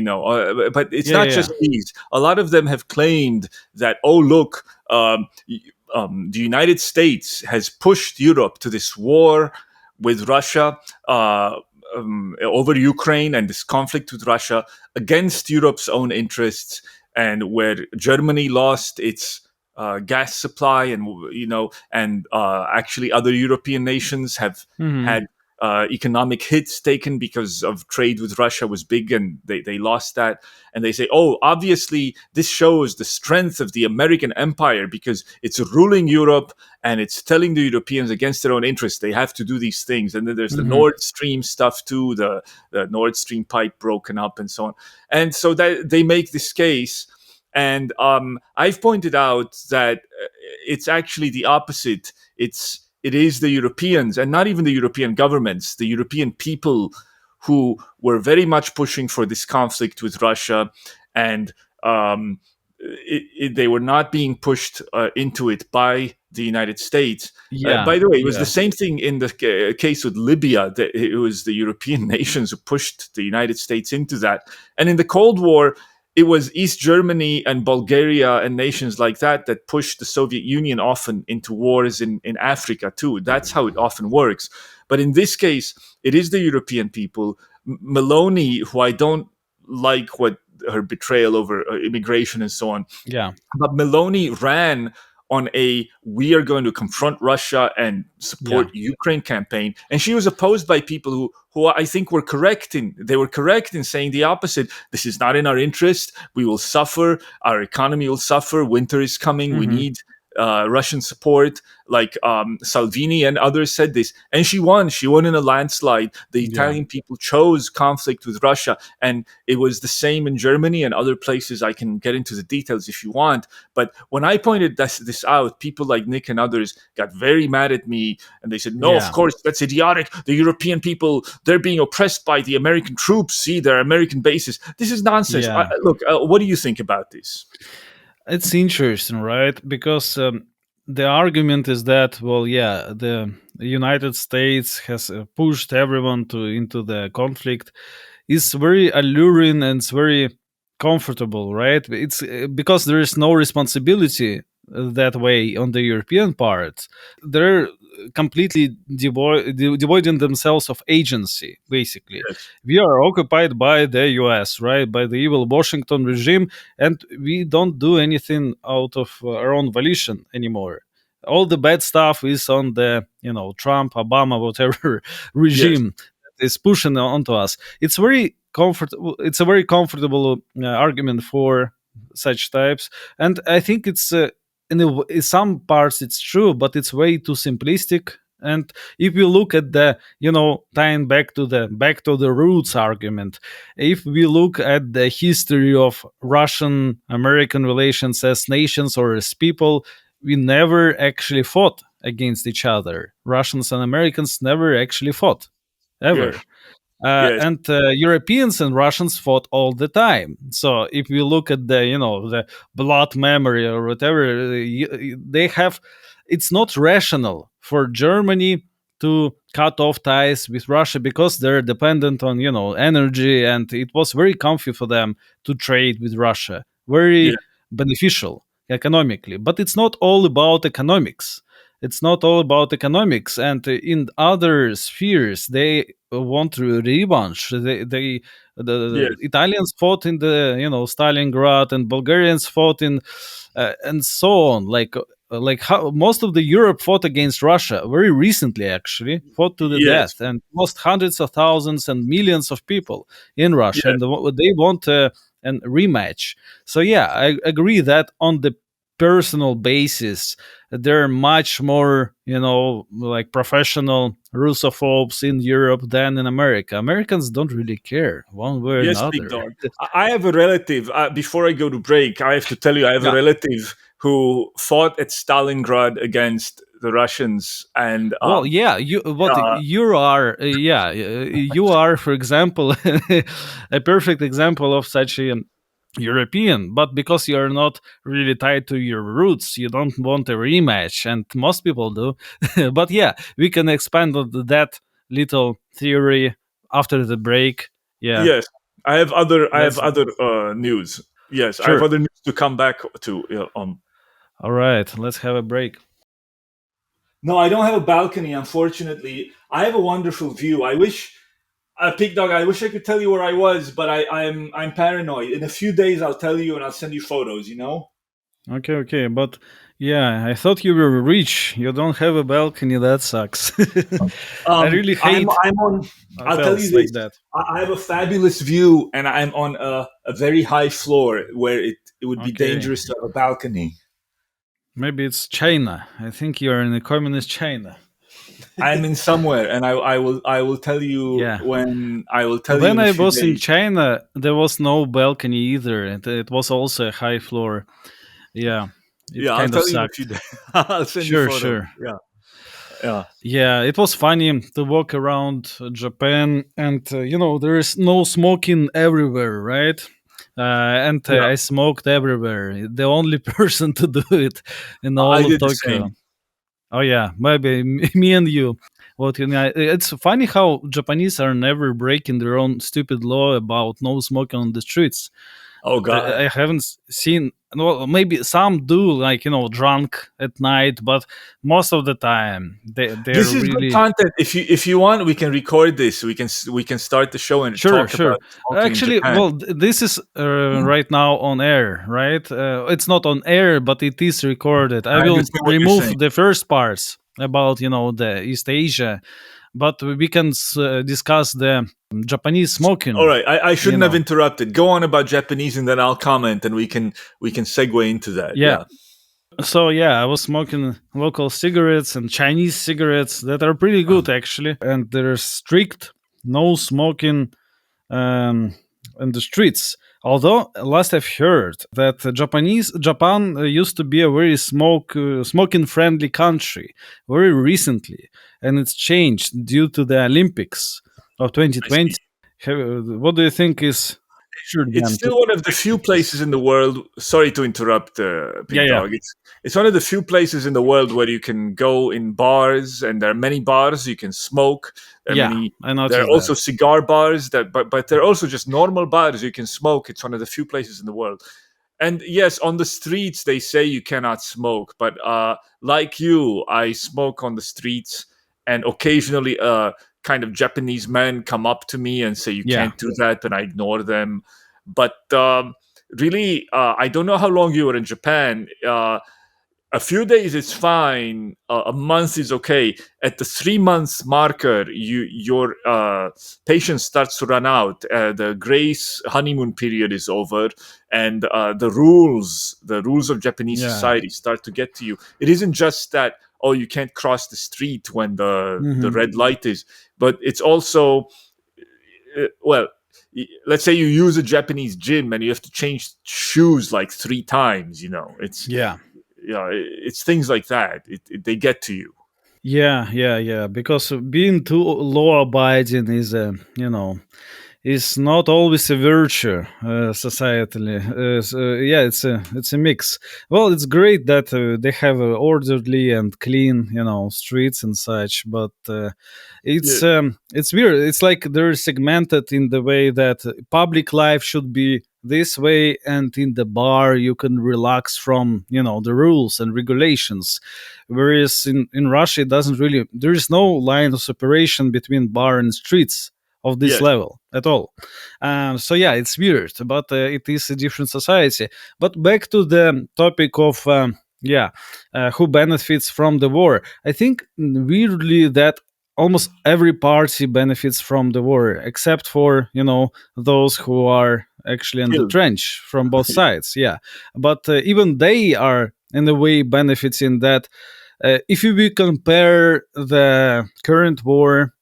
but it's Yeah, not yeah, yeah. just these. A lot of them have claimed that, oh look, the United States has pushed Europe to this war with Russia, over Ukraine, and this conflict with Russia against Europe's own interests, and where Germany lost its gas supply, and actually other European nations have Mhm. had economic hits taken because of trade with Russia was big, and they lost that. And they say, oh, obviously this shows the strength of the American empire because it's ruling Europe, and it's telling the Europeans against their own interests they have to do these things. And then there's the Mhm. Nord Stream stuff too, the Nord Stream pipe broken up and so on. And so that they make this case. And I've pointed out that it's actually the opposite. It is the Europeans, and not even the European governments, the European people, who were very much pushing for this conflict with Russia, and they were not being pushed into it by the United States. Yeah, By the way, it was the yeah. same thing in the case with Libya. That it was the European nations who pushed the United States into that. And in the Cold War, it was East Germany and Bulgaria and nations like that that pushed the Soviet Union often into wars in Africa too. That's how it often works. But in this case, it is the European people. Maloney, who I don't like what her betrayal over immigration and so on, Yeah. but Maloney ran on a "we are going to confront Russia and support Yeah. Ukraine" campaign, and she was opposed by people who I think were correct in saying the opposite. This is not in our interest. We will suffer. Our economy will suffer. Winter is coming. We Mhm. need Russian support. Like Salvini and others said this, and she won. She won in a landslide. The Yeah. Italian people chose conflict with Russia, and it was the same in Germany and other places. I can get into the details if you want. But when I pointed this out, people like Nick and others got very mad at me, and they said, "No, of Yeah. course that's idiotic. The European people, they're being oppressed by the American troops. See, they're American bases. This is nonsense." Yeah. Look, what do you think about this? It's interesting, right? Because the argument is that, well, yeah, the United States has pushed everyone to into the conflict. Is very alluring and it's very comfortable, right? It's because there is no responsibility that way on the European part. They're completely devoiding themselves of agency. Basically, Yes, we are occupied by the U.S., right, by the evil Washington regime, and we don't do anything out of our own volition anymore. All the bad stuff is on the Trump, Obama, whatever yes, regime that is pushing onto us. It's very comfortable. It's a very comfortable argument for such types, and I think it's in some parts it's true, but it's way too simplistic. And if we look at the tying back to the roots argument, if we look at the history of Russian American relations as nations or as people, we never actually fought against each other. Russians and Americans never actually fought yes, ever. yes, And Europeans and Russians fought all the time. So if we look at the blood memory or whatever, they have. It's not rational for Germany to cut off ties with Russia because they're dependent on energy, and it was very comfy for them to trade with Russia, yes, very beneficial economically. But it's not all about economics. It's not all about economics, and in other spheres they want to revanche. The yes, Italians fought in the Stalingrad, and Bulgarians fought in and so on. Like how most of the Europe fought against Russia very recently, actually fought to the yes, death and lost hundreds of thousands and millions of people in Russia, yes, and they want a rematch. So yeah, I agree that on the personal basis. They're much more, like professional Russophobes in Europe than in America. Americans don't really care one way or Yes, big another. dog. I have a relative. Before I go to break, I have to tell you, I have a Yeah. relative who fought at Stalingrad against the Russians, and Well, yeah, you are, you are, for example, a perfect example of such a European, but because you're not really tied to your roots, you don't want a rematch, and most people do. But yeah, we can expand on that little theory after the break. Yeah, yes, I have let's other news. Yes, I have sure. other news to come back to. All right, let's have a break. No, I don't have a balcony. Unfortunately, I have a wonderful view. I wish, Pig Dog. I wish I could tell you where I was, but I'm paranoid. In a few days, I'll tell you and I'll send you photos. You know. Okay, okay, but yeah, I thought you were rich. You don't have a balcony. That sucks. I really hate I'm on. I'll tell you hotels like this. that. I have a fabulous view, and I'm on a very high floor where it would be Okay, dangerous to have a balcony. maybe it's China. I think you're in a communist China. I'm in somewhere, and I will tell you Yeah. when I will tell you When in a I few was in days. China, there was no balcony either. It was also a high floor. Yeah, it Yeah, I'll kind of tell you in a few sucked. days. I'll send you Sure, photos. sure. Yeah, yeah, Yeah, it was funny to walk around Japan, and there is no smoking everywhere, right? And yeah. I smoked everywhere. The only person to do it in I all of did the Tokyo. same. Oh yeah, maybe me and you. What it's funny how Japanese are never breaking their own stupid law about no smoking on the streets. Oh God. I haven't seen. Well, maybe some do, like drunk at night, but most of the time they're This is good really content. If you want, we can record this. We can start the show and sure, talk sure. about smoking in Actually, Japan. well, this is right now on air, right? It's not on air, but it is recorded. I I will understand what you're saying. remove the first parts about the East Asia, but we can discuss the Japanese All smoking. right, I You shouldn't have know, interrupted. Go on about Japanese, and then I'll comment, and we can segue into that. yeah. Yeah. So yeah, I was smoking local cigarettes and Chinese cigarettes that are pretty good actually, and there's strict no smoking in the streets. Although last I've heard that Japan used to be a very smoking friendly country very recently, and it's changed due to the Olympics of I see. 2020. What do you think is should It's then to still one of the few change this? places in the world. Sorry to interrupt, Yeah, Big yeah, Dog. It's one of the few places in the world where you can go in bars, and there are many bars you can smoke. There are yeah. many. I There are noticed also that. cigar bars but there are also just normal bars you can smoke. It's one of the few places in the world. And yes, on the streets they say you cannot smoke, but like you, I smoke on the streets, and occasionally kind of Japanese men come up to me and say you Yeah, can't do that, and I ignore them. But really, I don't know how long you were in Japan. A few days is fine. A month is okay. At the 3 months marker, your patience starts to run out. The grace honeymoon period is over, and the rules of Japanese yeah. society start to get to you. It isn't just that, oh, you can't cross the street when the Hmm. red light is, but it's also, well, let's say you use a Japanese gym and you have to change shoes like 3 times. It's Yeah. it's things like that. They get to you. Yeah, yeah, yeah. Because being too law abiding is is not always a virtue societally. Yeah, it's a mix. Well, it's great that they have orderly and clean, streets and such, but Yeah, it's weird. It's like they're segmented in the way that public life should be this way, and in the bar you can relax from the rules and regulations, whereas in Russia it doesn't really. There is no line of separation between bar and streets of this yes, level at all. So yeah, it's weird, but it is a different society. But back to the topic of who benefits from the war. I think weirdly that almost every party benefits from the war, except for those who are actually in the killed. trench from both sides. Yeah, but even they are in a way benefits in that if you will compare the current war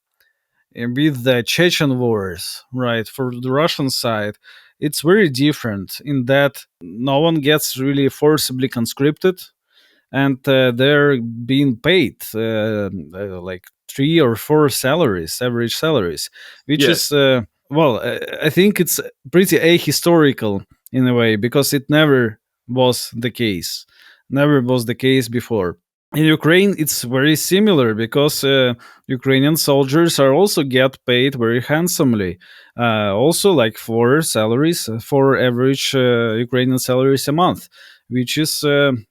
with the Chechen wars, right, for the Russian side, it's very different in that no one gets really forcibly conscripted, and they're being paid like 3 or 4 salaries, average salaries, which Yes, is well, I think it's pretty ahistorical in a way because it never was the case, never was the case before. In Ukraine, it's very similar because Ukrainian soldiers are also get paid very handsomely. Also, like 4 salaries, 4 average Ukrainian salaries a month, which is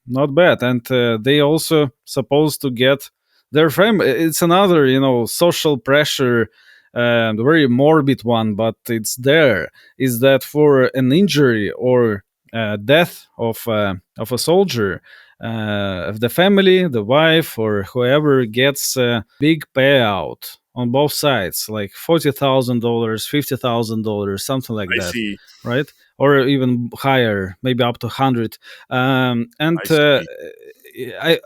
not bad. And they also supposed to get their frame. It's another, social pressure, very morbid one, but it's there. Is that for an injury or death of a soldier? If the family, the wife, or whoever gets a big payout on both sides, like $40,000, $50,000, something like I that, see. right? Or even higher, maybe up to 100. And I see.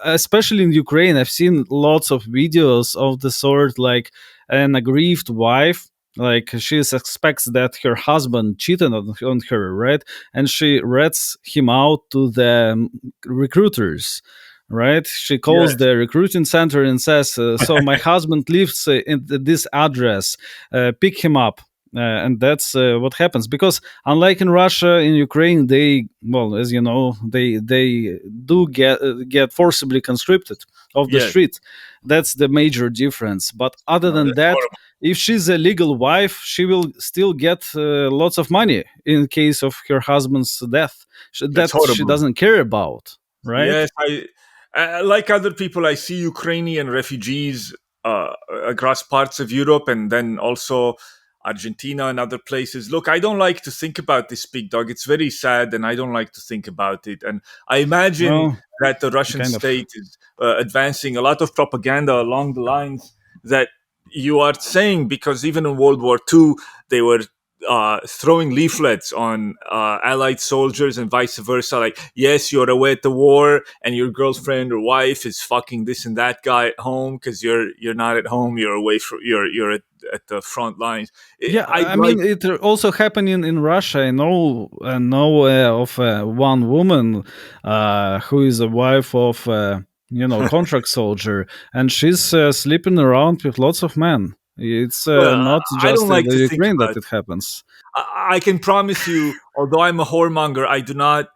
especially in Ukraine, I've seen lots of videos of the sort like an aggrieved wife. Like she suspects that her husband cheated on her, right? And she rats him out to the recruiters, right? She calls Yes, the recruiting center and says, "So my husband lives in this address. Pick him up." And that's what happens because, unlike in Russia, in Ukraine, they, well, as you know, they do get forcibly conscripted off the yes. street. That's the major difference. But other No, than that's that, horrible. if she's a legal wife, she will still get lots of money in case of her husband's death That's that she horrible. doesn't care about, right? Yes, like other people, I see Ukrainian refugees uh, across parts of Europe and then also Argentina and other places. Look, I don't like to think about this, big dog. It's very sad, and I don't like to think about it. And I imagine Well, that the Russian kind of. state is advancing a lot of propaganda along the lines that you are saying, because even in World War II, they were throwing leaflets on allied soldiers and vice versa, like, yes, you're away at the war and your girlfriend or wife is fucking this and that guy at home because you're not at home, you're away from, you're at the front lines. Yeah, I'd I like, mean, it also happened in Russia. I know of one woman who is a wife of contract soldier, and she's sleeping around with lots of men. It's well, not I don't just in like the to think Ukraine that about, it happens. I can promise you, although I'm a whoremonger, I do not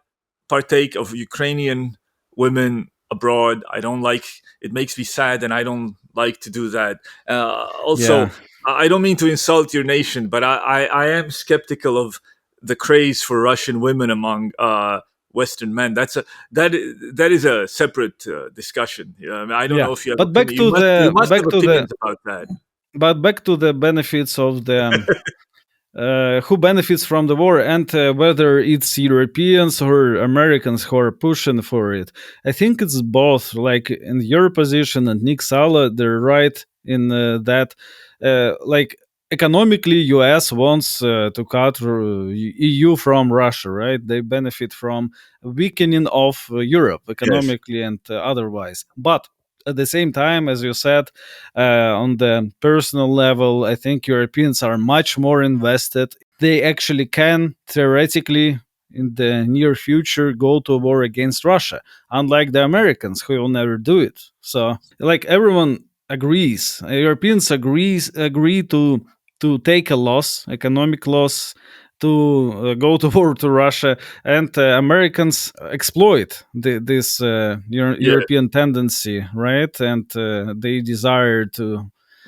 partake of Ukrainian women abroad. I don't like, it makes me sad, and I don't like to do that. Also, Yeah, I don't mean to insult your nation, but I am skeptical of the craze for Russian women among Western men. That is a separate discussion. I mean, I don't yeah. know if you have But opinion. You must have back to the opinions about that. benefits of the who benefits from the war and whether it's Europeans or Americans who are pushing for it. I think it's both. Like in your position and Nick Sala, they're right in that. Like economically, US wants to cut EU from Russia, right? They benefit from weakening of Europe Yes, economically and otherwise. But at the same time, as you said, on the personal level, I think Europeans are much more invested. They actually can theoretically, in the near future, go to war against Russia, unlike the Americans who will never do it. So, like everyone agrees, agree to take a loss, economic loss, to go to war to Russia, and Americans exploit this yeah. European tendency, right? And they desire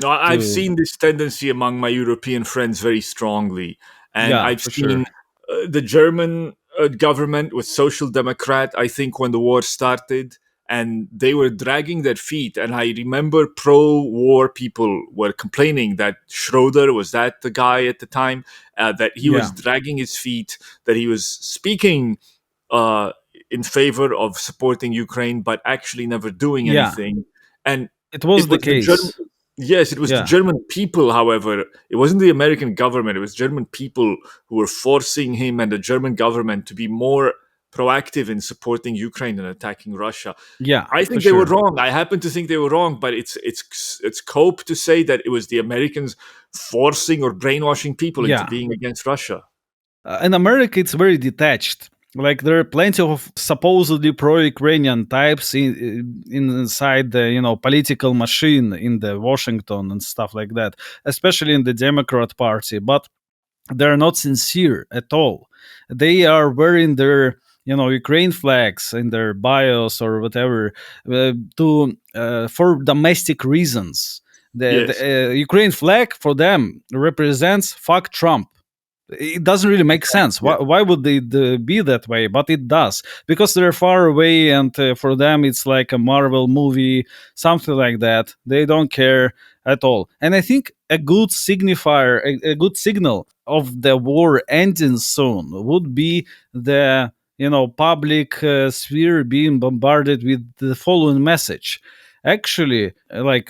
No, I've to seen this tendency among my European friends very strongly, and yeah, I've for seen sure, the German government was social democrat. I think when the war started, and they were dragging their feet. And I remember pro-war people were complaining that Schroeder, was that the guy at the time, that he was yeah, dragging his feet, that he was speaking uh, in favor of supporting Ukraine, but actually never doing yeah. anything. And It was it the was the German. case. Yes, it was the Yeah, German people, however. It wasn't the American government. It was German people who were forcing him and the German government to be more proactive in supporting Ukraine and attacking Russia. Yeah, I for think they were sure. wrong. I happen to think they were wrong, but it's cope to say that it was the Americans forcing or brainwashing people into Yeah. being against Russia. In America, it's very detached. Like there are plenty of supposedly pro-Ukrainian types inside the political machine in the Washington and stuff like that, especially in the Democrat Party. But they're not sincere at all. They are wearing their Ukraine flags in their bios or whatever to for domestic reasons. The Yes, Ukraine flag for them represents fuck Trump. It doesn't really make sense. yeah, Why would it be that way? But it does because they're far away, and for them it's like a Marvel movie, something like that. They don't care at all. And I think a good signifier, a good signal of the war ending soon would be the public sphere being bombarded with the following message. Actually,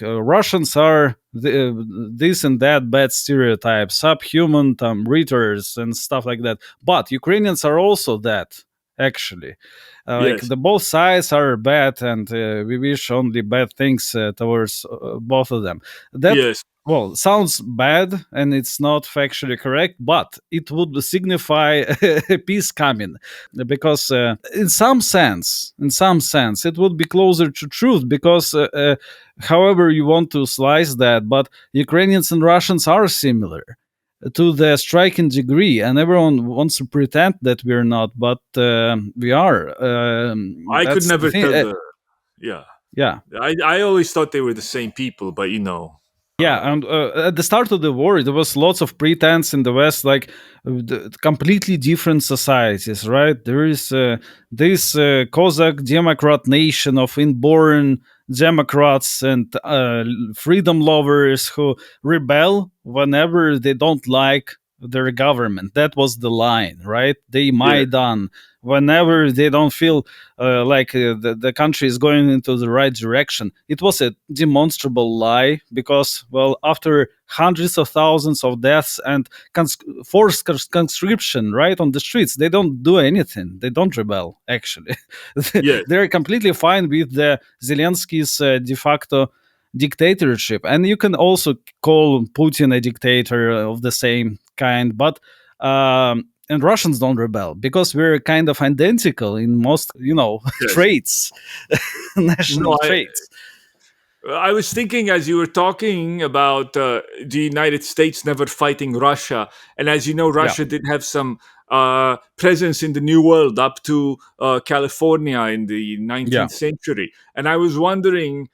Russians are this and that bad stereotypes, subhuman readers and stuff like that. But Ukrainians are also that, actually. Like yes, the both sides are bad, and we wish only bad things towards both of them. That, yes, well, sounds bad and it's not factually correct, but it would signify a peace coming, because in some sense it would be closer to truth, because however you want to slice that, but Ukrainians and Russians are similar to the striking degree, and everyone wants to pretend that we're not, but we are. I could That's the never thing. tell the. Yeah, Yeah. I always thought they were the same people, but uh, Yeah, and at the start of the war, there was lots of pretense in the West, like completely different societies, right? There is this Cossack Democrat nation of inborn Democrats and freedom lovers who rebel whenever they don't like their government. That was the line, right? They yeah, Maidan whenever they don't feel the country is going into the right direction. It was a demonstrable lie because, well, after hundreds of thousands of deaths and forced conscription right on the streets, they don't do anything. They don't rebel, actually. yeah, They're completely fine with the Zelensky's de facto dictatorship. And you can also call Putin a dictator of the same kind, but and Russians don't rebel because we're kind of identical in most, yes. traits, national No, traits. I was thinking as you were talking about the United States never fighting Russia, and as you know, Yeah, Russia did have some presence in the New World up to California in the yeah, 19th century, and I was wondering.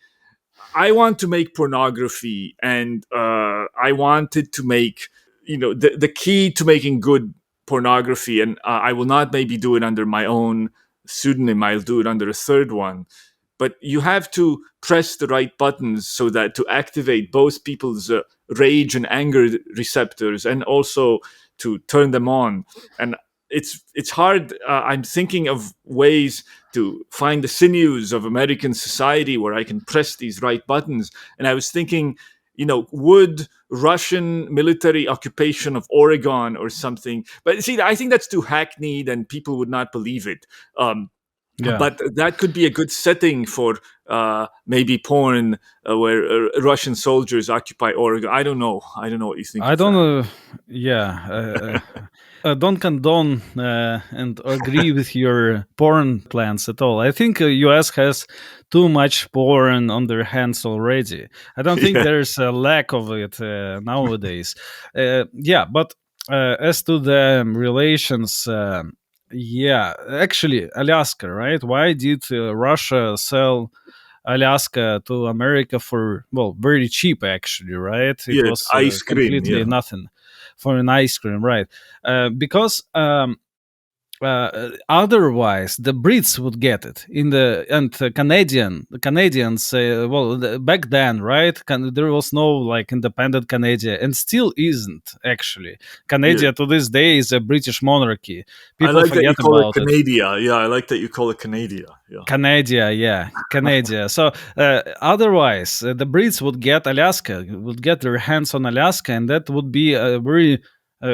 I want to make pornography, and I wanted to make the key to making good pornography, and I will not maybe do it under my own pseudonym. I'll do it under a third one, but you have to press the right buttons so that to activate both people's rage and anger receptors and also to turn them on. And it's hard. I'm thinking of ways to find the sinews of American society where I can press these right buttons. And I was thinking, would Russian military occupation of Oregon or something, but see, I think that's too hackneyed and people would not believe it. yeah. But that could be a good setting for maybe porn where Russian soldiers occupy Oregon. I don't know. I don't know what you think I of don't that. know. Yeah, don't condone and agree with your porn plans at all. I think US has too much porn on their hands already. I don't think Yeah, there's a lack of it nowadays. Yeah, but as to the relations, yeah, actually, Alaska, right? Why did Russia sell Alaska to America for, well, very cheap, actually, right? It yes, was ice cream. completely Yeah, nothing for an ice cream, right? Because otherwise the Brits would get it in the Canadians. Back then, right? There was no like independent Canada, and still isn't actually. yeah. Canada to this day is a British monarchy. I People like that you forget call it about it. Canada. Yeah, I like that you call it Canada. Yeah, Canada, yeah, Canada. So otherwise, the Brits would get Alaska, would get their hands on Alaska, and that would be a very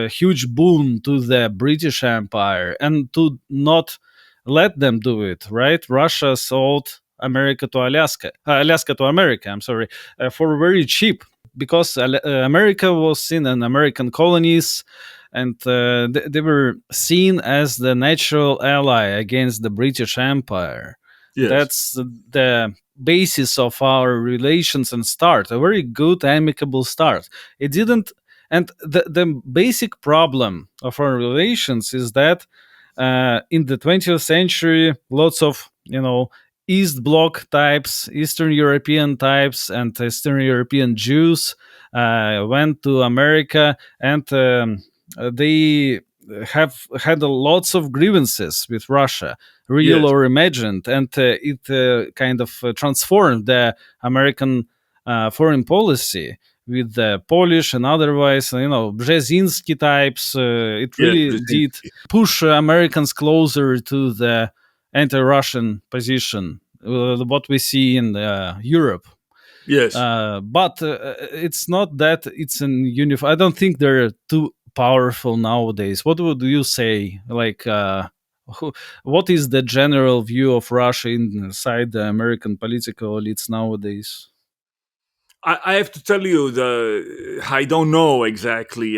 huge boon to the British Empire, and to not let them do it, right? Russia sold America to Alaska to America, I'm sorry, for very cheap, because America was seen in American colonies, and they were seen as the natural ally against the British Empire. Yes. That's the basis of our relations and start, a very good amicable start. It didn't, and the basic problem of our relations is that in the 20th century, lots of East Bloc types, Eastern European types, and Eastern European Jews went to America, and they have had lots of grievances with Russia, real Yes. or imagined, and it kind of transformed the American foreign policy with the Polish and otherwise, Brzezinski types. It Yes. really did Brzezinski. push Americans closer to the anti-Russian position, what we see in Europe. Yes. But it's not that it's an uniform. I don't think they're too powerful nowadays. What would you say? Like, what is the general view of Russia inside the American political elites nowadays? I have to tell you, I don't know exactly.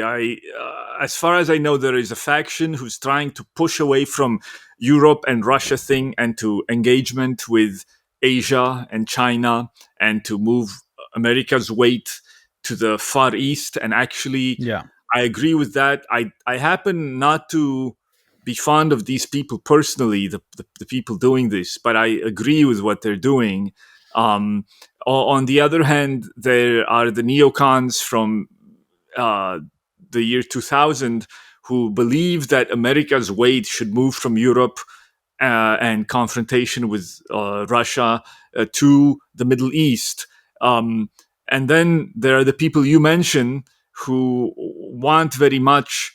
As far as I know, there is a faction who's trying to push away from Europe and Russia thing and to engagement with Asia and China, and to move America's weight to the Far East. And actually, Yeah. I agree with that. I happen not to be fond of these people personally, the people doing this, but I agree with what they're doing. Um, on the other hand, there are the neocons from uh, the year 2000 who believe that America's weight should move from Europe and confrontation with Russia to the Middle East. And then there are the people you mentioned who want very much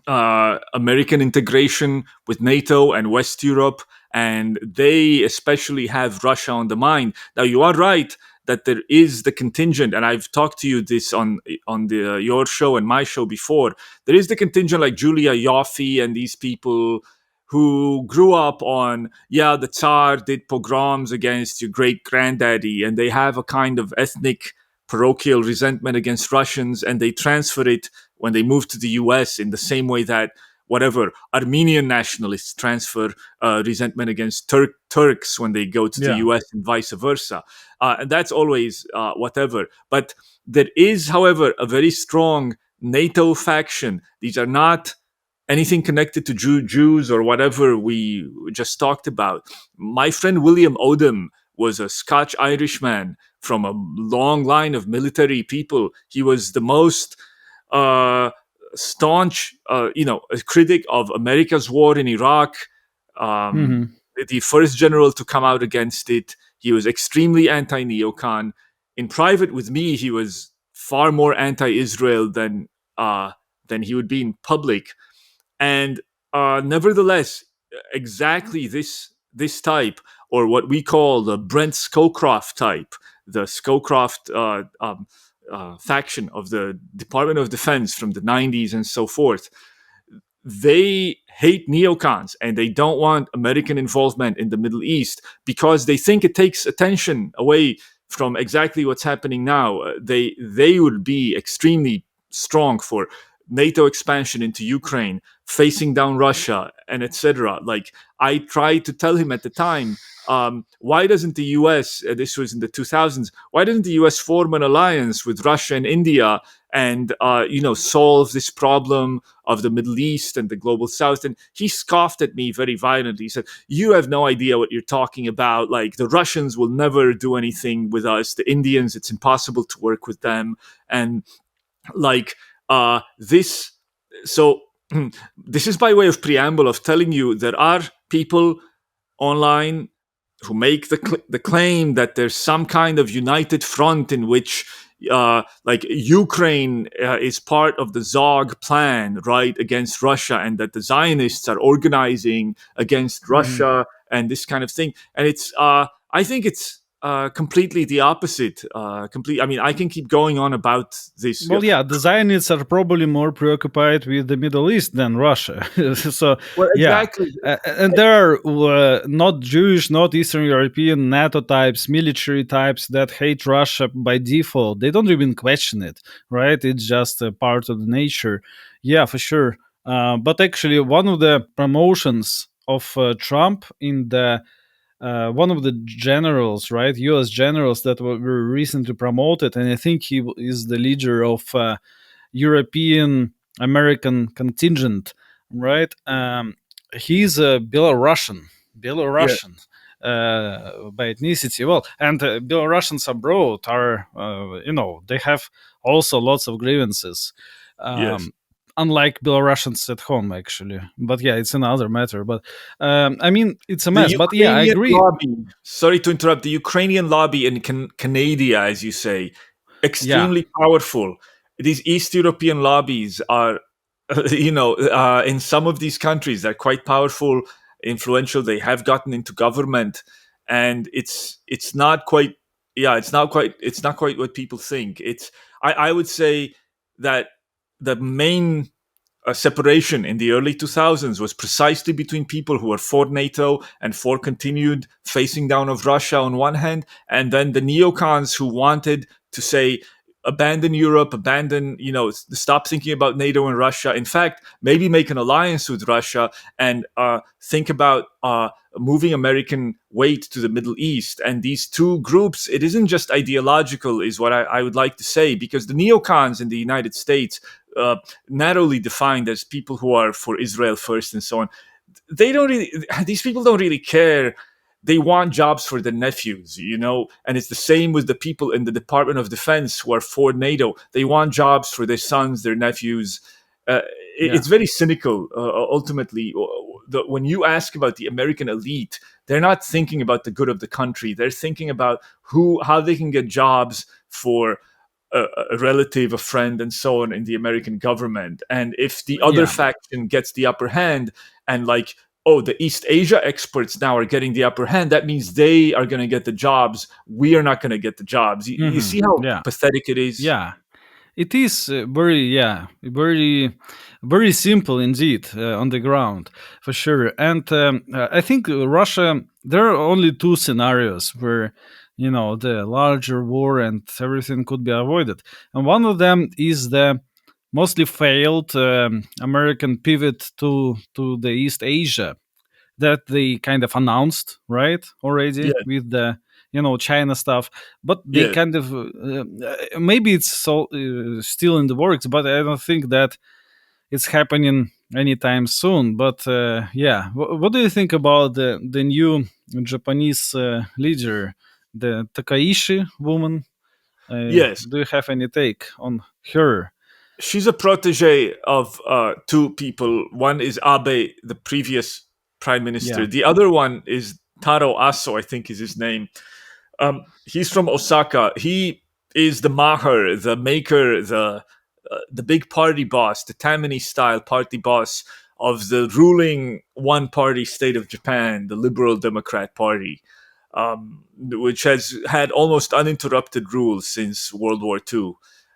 American integration with NATO and West Europe, and they especially have Russia on the mind. Now, you are right that there is the contingent, and I've talked to you this on the your show and my show before. There is the contingent like Julia Yoffe and these people who grew up on, yeah, the Tsar did pogroms against your great granddaddy, and they have a kind of ethnic parochial resentment against Russians, and they transfer it when they move to the US in the same way that whatever Armenian nationalists transfer resentment against Turks when they go to the Yeah. US and vice versa. And that's always whatever. But there is, however, a very strong NATO faction. These are not anything connected to Jews or whatever we just talked about. My friend William Odom was a Scotch Irishman from a long line of military people. He was the most uh, staunch, a critic of America's war in Iraq. Um, Hmm. the first general to come out against it. He was extremely anti-neocon. In private with me, he was far more anti-Israel than he would be in public. And nevertheless, exactly this type, or what we call the Brent Scowcroft type, the Scowcroft faction of the Department of Defense from the 90s and so forth, they hate neocons and they don't want American involvement in the Middle East because they think it takes attention away from exactly what's happening now. They would be extremely strong for NATO expansion into Ukraine, facing down Russia, and etc. Like, I tried to tell him at the time, why doesn't the US, this was in the 2000s, why doesn't the US form an alliance with Russia and India and solve this problem of the Middle East and the global South? And he scoffed at me very violently. He said, "You have no idea what you're talking about. Like, the Russians will never do anything with us. The Indians, it's impossible to work with them." And like this, so this is by way of preamble of telling you there are people online who make the claim that there's some kind of united front in which like Ukraine is part of the Zog plan, right, against Russia, and that the Zionists are organizing against Hmm. Russia and this kind of thing. And it's I think it's completely the opposite. Complete. I mean, I can keep going on about this. Well, yeah, the Zionists are probably more preoccupied with the Middle East than Russia. So, Well, yeah. exactly. And there are not Jewish, not Eastern European NATO types, military types that hate Russia by default. They don't even question it, right? It's just a part of the nature. Yeah, for sure. But actually, one of the promotions of Trump in the one of the generals, right, U.S. generals that were recently promoted, and I think he is the leader of European American contingent, right? He's a Yeah. Belarusian by ethnicity. Well, and Belarusians abroad are, they have also lots of grievances. Yes. Um, Unlike Belarusians at home, actually. But yeah, it's another matter. But I mean, it's a The mess. But yeah, I Ukrainian agree. lobby, sorry to interrupt, the Ukrainian lobby in Canada, as you say, Yeah, extremely powerful. These East European lobbies are, in some of these countries, they're quite powerful, influential. They have gotten into government, and it's not quite, yeah, it's not quite what people think. I would say that the main separation in the early 2000s was precisely between people who were for NATO and for continued facing down of Russia on one hand, and then the neocons who wanted to say, abandon Europe, abandon, stop thinking about NATO and Russia. In fact, maybe make an alliance with Russia and think about moving American weight to the Middle East. And these two groups, it isn't just ideological, is what I would like to say, because the neocons in the United States, uh, narrowly defined as people who are for Israel first and so on, they don't really, these people don't really care. They want jobs for their nephews, and it's the same with the people in the Department of Defense who are for NATO. They want jobs for their sons, their nephews. uh, yeah, it's very cynical, ultimately. When you ask about the American elite, they're not thinking about the good of the country. They're thinking about how they can get jobs for a relative, a friend, and so on in the American government. And if the other yeah. faction gets the upper hand, and like, oh, the East Asia experts now are getting the upper hand, that means they are going to get the jobs. We are not going to get the jobs. You see how Yeah, pathetic it is? yeah. It is very simple indeed on the ground, for sure. And I think Russia, there are only two scenarios where, the larger war and everything could be avoided. And one of them is the mostly failed American pivot to the East Asia that they kind of announced, right, already Yeah, with the China stuff. But they yeah, kind of maybe it's still in the works, but I don't think that it's happening anytime soon. But yeah, what do you think about the new Japanese leader, the Takaichi woman? yes. Do you have any take on her? She's a protege of two people. One is Abe, the previous prime Yeah, minister. The other one is Taro Aso, I think is his name. He's from Osaka. He is the maher, the maker, the big party boss, the Tammany style party boss of the ruling one party state of Japan, the Liberal Democrat Party, which has had almost uninterrupted rule since World War II.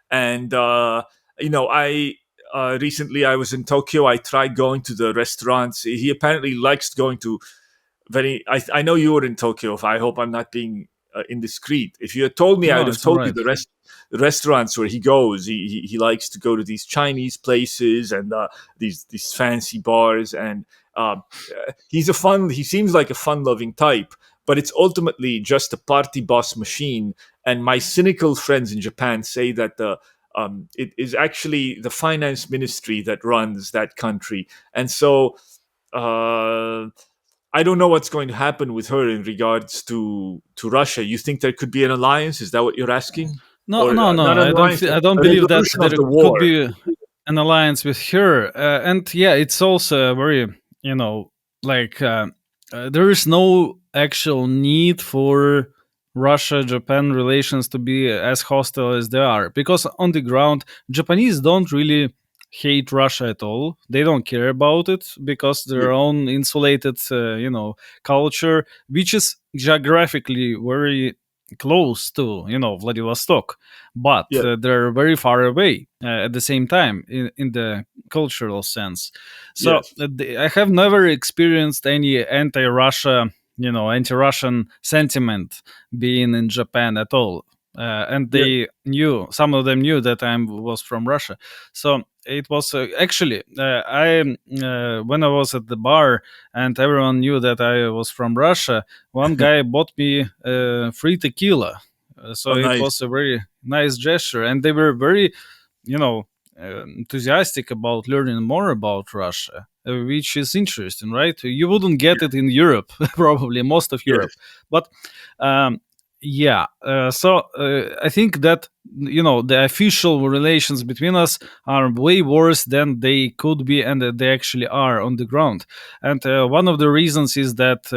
And I recently I was in Tokyo. I tried going to the restaurants. He apparently likes going to very. I know you were in Tokyo. I hope I'm not being indiscreet. If you had told me, I would no, have it's all told you right. the restaurants where he goes. He likes to go to these Chinese places and these fancy bars. And he's a fun. He seems like a fun loving type. But it's ultimately just a party boss machine. And my cynical friends in Japan say that it is actually the finance ministry that runs that country. And so uh, I don't know what's going to happen with her in regards to Russia. You think there could be an alliance? Is that what you're asking? No, Or no, not no. an I don't. alliance, I don't a believe that resolution of there the could war? be an alliance with her. And yeah, it's also very, like there is no actual need for Russia-Japan relations to be as hostile as they are, because on the ground, Japanese don't really hate Russia at all. They don't care about it because Yeah. their own insulated, culture, which is geographically very close to, Vladivostok, but Yeah. they're very far away at the same time in the cultural sense. So Yes. I have never experienced any anti-Russia, anti-Russian sentiment being in Japan at all. And Yeah. some of them knew that I was from Russia. So it was actually, I when I was at the bar and everyone knew that I was from Russia, one guy bought me free tequila. So Oh, it nice. was a very nice gesture, and they were very, you know, enthusiastic about learning more about Russia, which is interesting, right? You wouldn't get it in Europe, probably most of Europe, Yes. but um, yeah. I think that the official relations between us are way worse than they could be, and they actually are on the ground. And one of the reasons is that.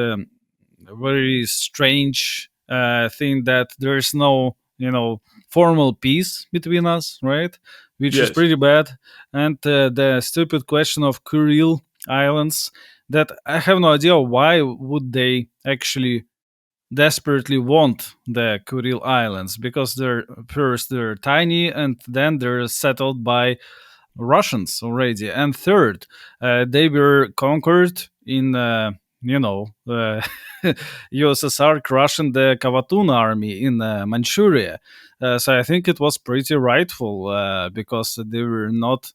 Very strange thing that there's no formal peace between us, right, which is Yes. pretty bad. And the stupid question of Kuril Islands, that I have no idea why would they actually desperately want the Kuril Islands, because they're tiny, and then they're settled by Russians already. And third, they were conquered in, USSR crushing the Kavatun army in Manchuria. So I think it was pretty rightful, because they were not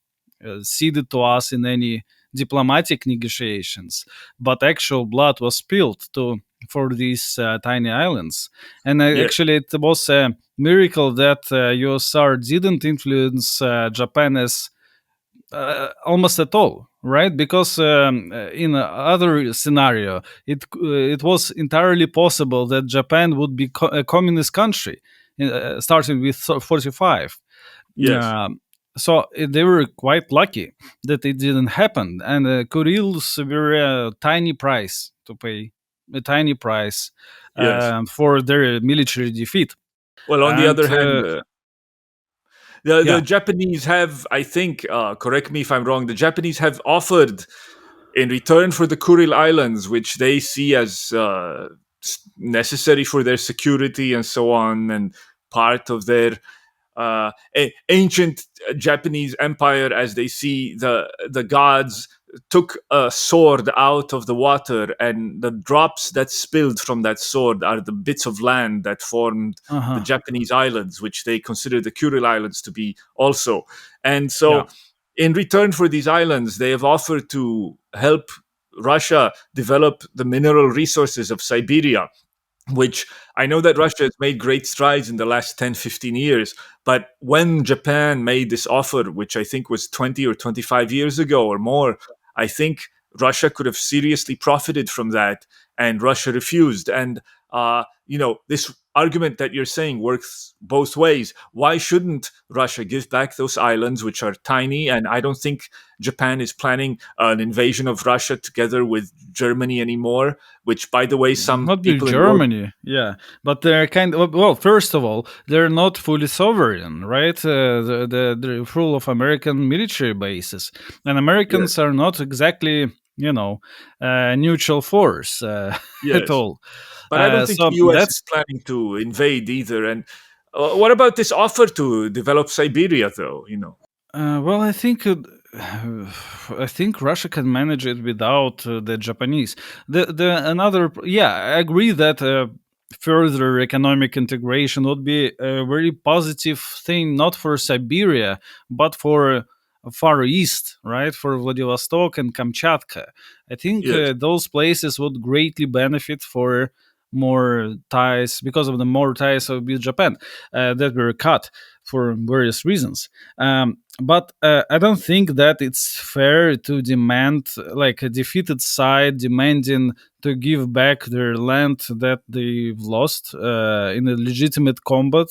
ceded to us in any diplomatic negotiations, but actual blood was spilled to for these tiny islands. And Yeah. actually, it was a miracle that USSR didn't influence Japan as almost at all, right? Because in other scenario, it was entirely possible that Japan would be a communist country, starting with 45. Yes. Um, they were quite lucky that it didn't happen, and Kurils were a tiny price to pay, a tiny price Yes. for their military defeat. Well, on the And other hand, the yeah, Japanese have, I think, correct me if I'm wrong, the Japanese have offered in return for the Kuril Islands, which they see as necessary for their security and so on, and part of their ancient Japanese empire, as they see the gods took a sword out of the water, and the drops that spilled from that sword are the bits of land that formed the uh-huh, Japanese islands, which they consider the Kuril Islands to be also. And yeah, so, in return for these islands, they have offered to help Russia develop the mineral resources of Siberia, which I know that Russia has made great strides in the last 10, 15 years. But when Japan made this offer, which I think was 20 or 25 years ago or more, I think Russia could have seriously profited from that. And Russia refused. And, this argument that you're saying works both ways. Why shouldn't Russia give back those islands, which are tiny? And I don't think Japan is planning an invasion of Russia together with Germany anymore, which, by the way, some not with people in World. Germany, yeah, but they're kind of, well. First of all, they're not fully sovereign, right? They're full of American military bases, and Yes, Americans are not exactly, neutral force at yes. all. But I don't think So the US that's is planning to invade either. And what about this offer to develop Siberia, though? well, I think Russia can manage it without the Japanese. The another, yeah, I agree that further economic integration would be a very positive thing, not for Siberia, but for Far East, right? For Vladivostok and Kamchatka. I think Yes. those places would greatly benefit for more ties, because of the more ties with Japan that were cut for various reasons. But I don't think that it's fair to demand, like a defeated side demanding to give back their land that they've lost in a legitimate combat.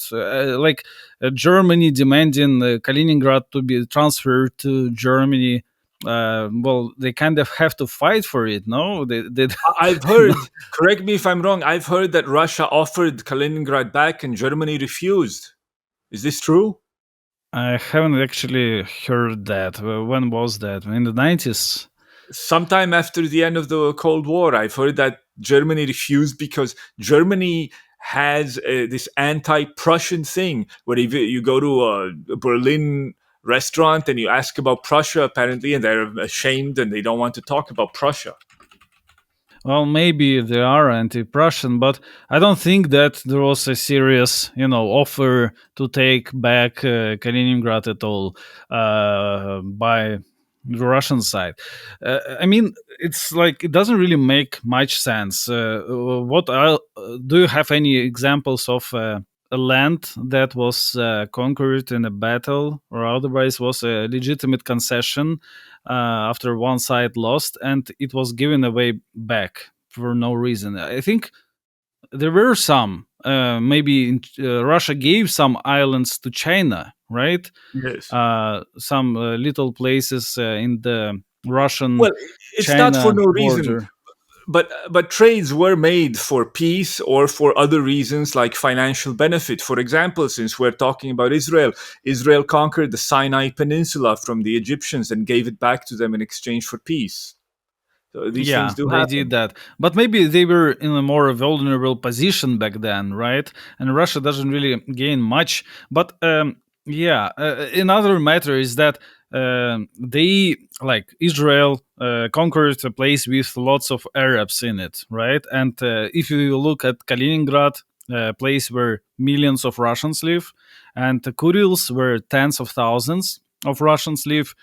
Germany demanding Kaliningrad to be transferred to Germany. Well, they kind of have to fight for it, no? They I've heard, correct me if I'm wrong, I've heard that Russia offered Kaliningrad back and Germany refused. Is this true? I haven't actually heard that. When was that? In the 90s? Sometime after the end of the Cold War, I've heard that Germany refused because Germany has this anti-Prussian thing where if you go to a Berlin restaurant and you ask about Prussia, apparently, and they're ashamed and they don't want to talk about Prussia. Well, maybe they are anti-Prussian, but I don't think that there was a serious, offer to take back Kaliningrad at all by the Russian side. I mean, it's like it doesn't really make much sense. Do you have any examples of a land that was conquered in a battle, or otherwise was a legitimate concession after one side lost, and it was given away back for no reason? I think there were some. Maybe Russia gave some islands to China, right? Yes. Some little places in the Well, Russian it's not for China no reason, border. but trades were made for peace or for other reasons like financial benefit. For example, since we're talking about Israel, Israel conquered the Sinai Peninsula from the Egyptians and gave it back to them in exchange for peace. So these things Yeah, do they did happen. that. But maybe they were in a more vulnerable position back then, right? And Russia doesn't really gain much. But yeah, another matter is that they, like Israel, conquered a place with lots of Arabs in it, right? And if you look at Kaliningrad, a place where millions of Russians live, and the Kurils, where tens of thousands of Russians live,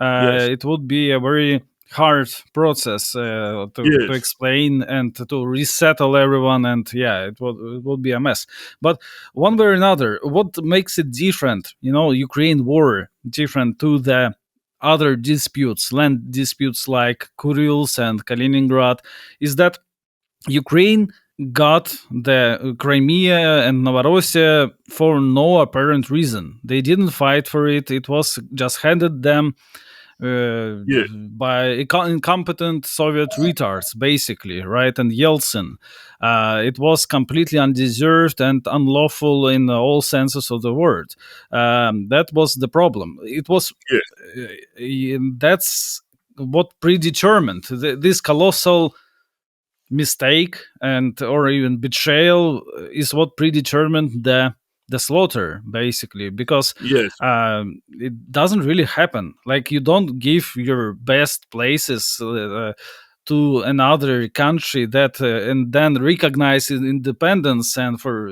Yes. it would be a very hard process to Yes. explain and to resettle everyone, and yeah, it would be a mess. But one way or another, what makes it different, Ukraine war, different to the other disputes, land disputes like Kurils and Kaliningrad, is that Ukraine got the Crimea and Novorossiya for no apparent reason. They didn't fight for it. It was just handed them uh, Yes. by incompetent Soviet retards, basically, right? And Yeltsin. It was completely undeserved and unlawful in all senses of the word. That was the problem. It was Yes. that's what predetermined this colossal mistake and or even betrayal is what predetermined the slaughter, basically, because Yes. it doesn't really happen. Like, you don't give your best places to another country that and then recognize independence and for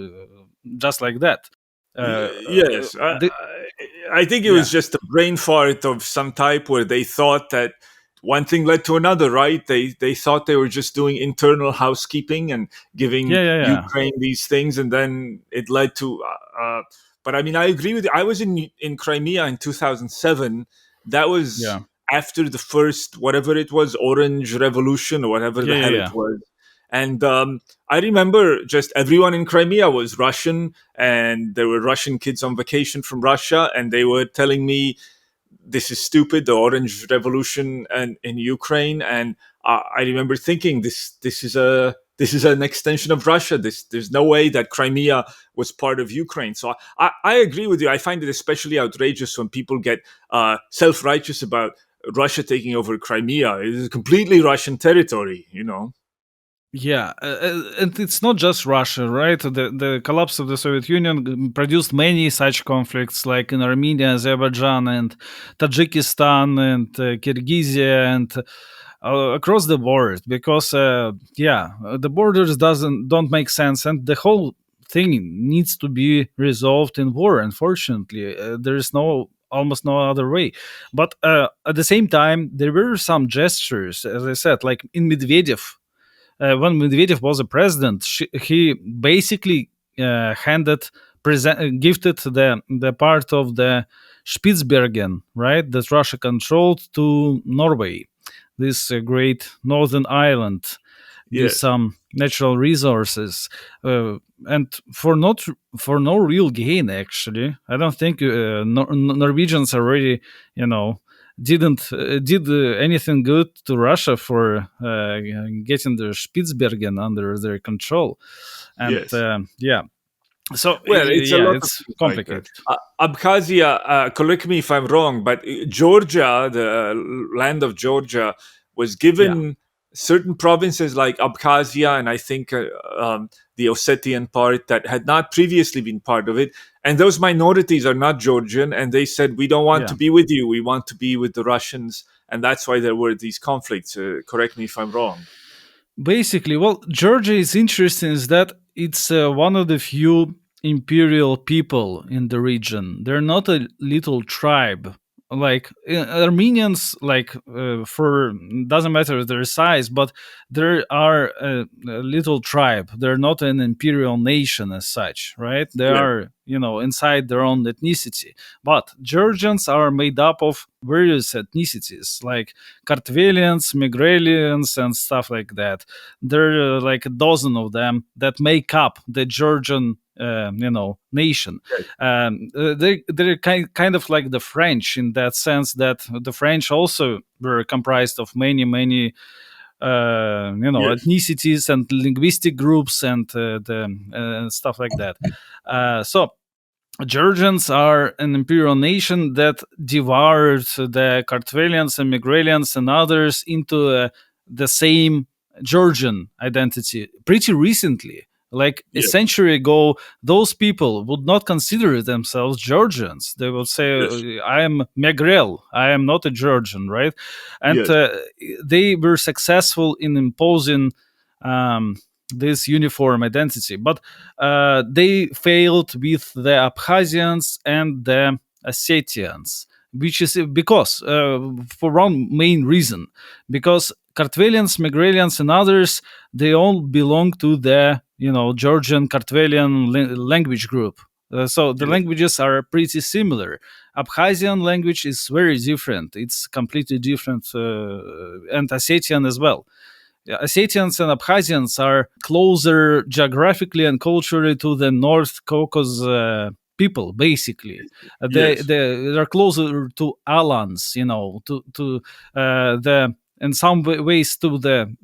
just like that. Yes, I think it was Yeah, just a brain fart of some type where they thought that one thing led to another. Right? They thought they were just doing internal housekeeping and giving yeah, yeah, yeah, Ukraine these things, and then it led to. But I mean, I agree with you. I was in Crimea in 2007. That was yeah, after the first whatever it was, Orange Revolution or whatever yeah, the yeah, hell yeah. it was, and I remember just everyone in Crimea was Russian, and there were Russian kids on vacation from Russia, and they were telling me this is stupid, the Orange Revolution and in Ukraine, and I remember thinking this is an extension of Russia. There's no way that Crimea was part of Ukraine. So I agree with you. I find it especially outrageous when people get self righteous about Russia taking over Crimea. It is completely Russian territory. Yeah, and it's not just Russia, right? The collapse of the Soviet Union produced many such conflicts, like in Armenia, Azerbaijan, and Tajikistan, and Kyrgyzia, and across the board. Because the borders don't make sense, and the whole thing needs to be resolved in war. Unfortunately, there is almost no other way. But at the same time, there were some gestures, as I said, like in Medvedev, when Medvedev was a president, he basically gifted the part of the Spitsbergen, right, that Russia controlled, to Norway, this great northern island with Yes, some natural resources, and for no real gain. Actually, I don't think Norwegians are really, you know, didn't did anything good to Russia for getting the Spitsbergen under their control, and yes. yeah. So Well, it's a yeah, lot of it's things like that. complicated. Abkhazia, correct me if I'm wrong, but Georgia, the land of Georgia, was Yeah, given certain provinces like Abkhazia, and I think the Ossetian part that had not previously been part of it. And those minorities are not Georgian. And they said, we don't want to Yeah. be with you. We want to be with the Russians. And that's why there were these conflicts. Correct me if I'm wrong. Basically, well, Georgia is interesting is that it's one of the few imperial people in the region. They're not a little tribe. Like Armenians, like for doesn't matter their size, but they are a little tribe. They're not an imperial nation as such, right? They Yes, are, inside their own ethnicity. But Georgians are made up of various ethnicities, like Kartvelians, Megrelians, and stuff like that. There are like a dozen of them that make up the Georgian, nation. yes, They're kind of like the French in that sense that the French also were comprised of many yes, ethnicities and linguistic groups and stuff like that. So Georgians are an imperial nation that devoured the Kartvelians and Megrelians and others into the same Georgian identity pretty recently. Like a yes, century ago, those people would not consider themselves Georgians. They would say, yes, I am Megrel, I am not a Georgian, right? And yes, they were successful in imposing um, this uniform identity. But they failed with the Abkhazians and the Ossetians, which is because for one main reason, because Kartvelians, Megrelians, and others they all belong to the Georgian Kartvelian language group. So the yes, languages are pretty similar. Abkhazian language is very different. It's completely different, and Ossetian as well. Yeah, Ossetians and Abkhazians are closer geographically and culturally to the North Caucasus people. Basically, yes, they're closer to Alans, to the in some ways to the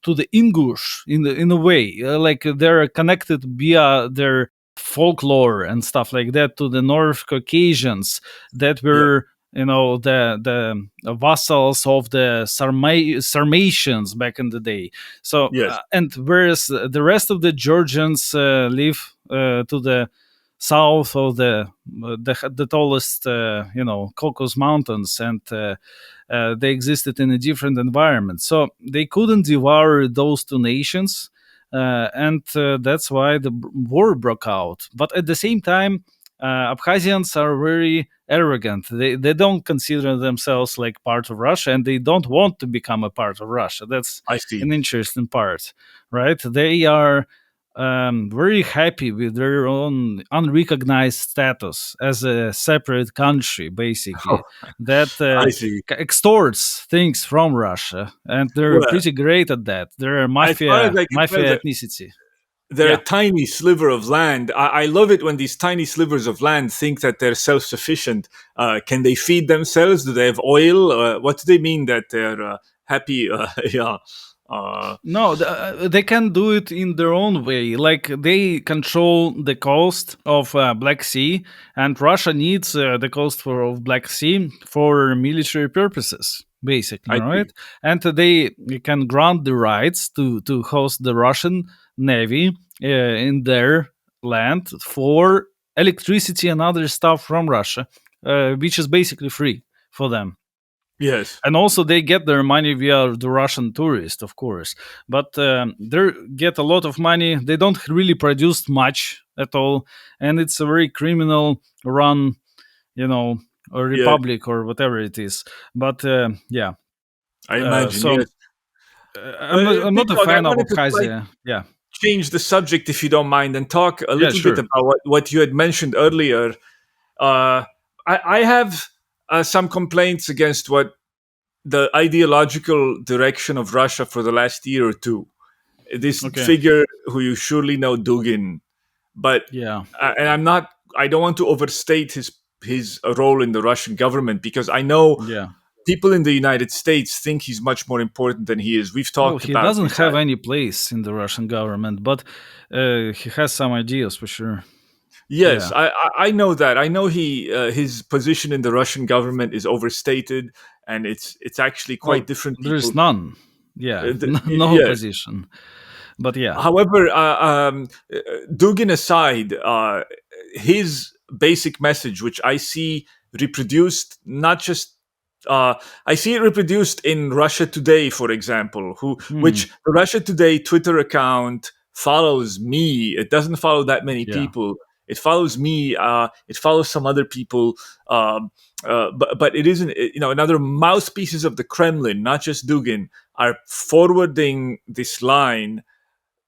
to the Ingush in a way, like they're connected via their folklore and stuff like that to the North Caucasians that yes, were the vassals of the Sarmatians back in the day. So yes, and whereas the rest of the Georgians live to the south of the tallest Caucasus Mountains, and they existed in a different environment. So they couldn't devour those two nations. And that's why the war broke out. But at the same time, Abkhazians are very arrogant. They don't consider themselves like part of Russia, and they don't want to become a part of Russia. That's I see. an interesting part, right? They are very happy with their own unrecognized status as a separate country, basically, that I see. extorts things from Russia, and they're Well, pretty great at that. They're a as far as I can tell, mafia ethnicity. they're a Yeah. tiny sliver of land. I love it when these tiny slivers of land think that they're self-sufficient. Can they feed themselves? Do they have oil? What do they mean that they're happy? Yeah. No, they can do it in their own way. Like they control the coast of Black Sea, and Russia needs the coast of Black Sea for military purposes, basically, I right? see. And they can grant the rights to host the Russian navy in their land for electricity and other stuff from Russia, which is basically free for them. Yes. And also they get their money via the Russian tourist, of course, but they get a lot of money. They don't really produce much at all, and it's a very criminal run, you know or Yes. republic or whatever it is. But yeah. I imagine. So Yes. I'm Big not a Dog, I fan of wanted to Abkhazia. Yeah. change the subject, if you don't mind, and talk a Yeah, little bit sure. about what you had mentioned earlier. Uh, I have some complaints against what the ideological direction of Russia for the last year or two. This Okay. figure who you surely know, Dugin, but Yeah. and I'm not. I don't want to overstate his role in the Russian government because I know Yeah. people in the United States think he's much more important than he is. We've Well, talked he about doesn't this. have any place in the Russian government, but he has some ideas for sure. Yes, Yeah. I know that. I know his position in the Russian government is overstated, and it's actually quite Well, different. there's People, none. Yeah. No yes, position. But yeah, However, Dugin aside, his basic message, which I see reproduced not just I see it reproduced in Russia Today, for example, hmm, which the Russia Today Twitter account follows me. It doesn't follow that many yeah, people. It follows me. It follows some other people. But it isn't. Another mouthpieces of the Kremlin, not just Dugin, are forwarding this line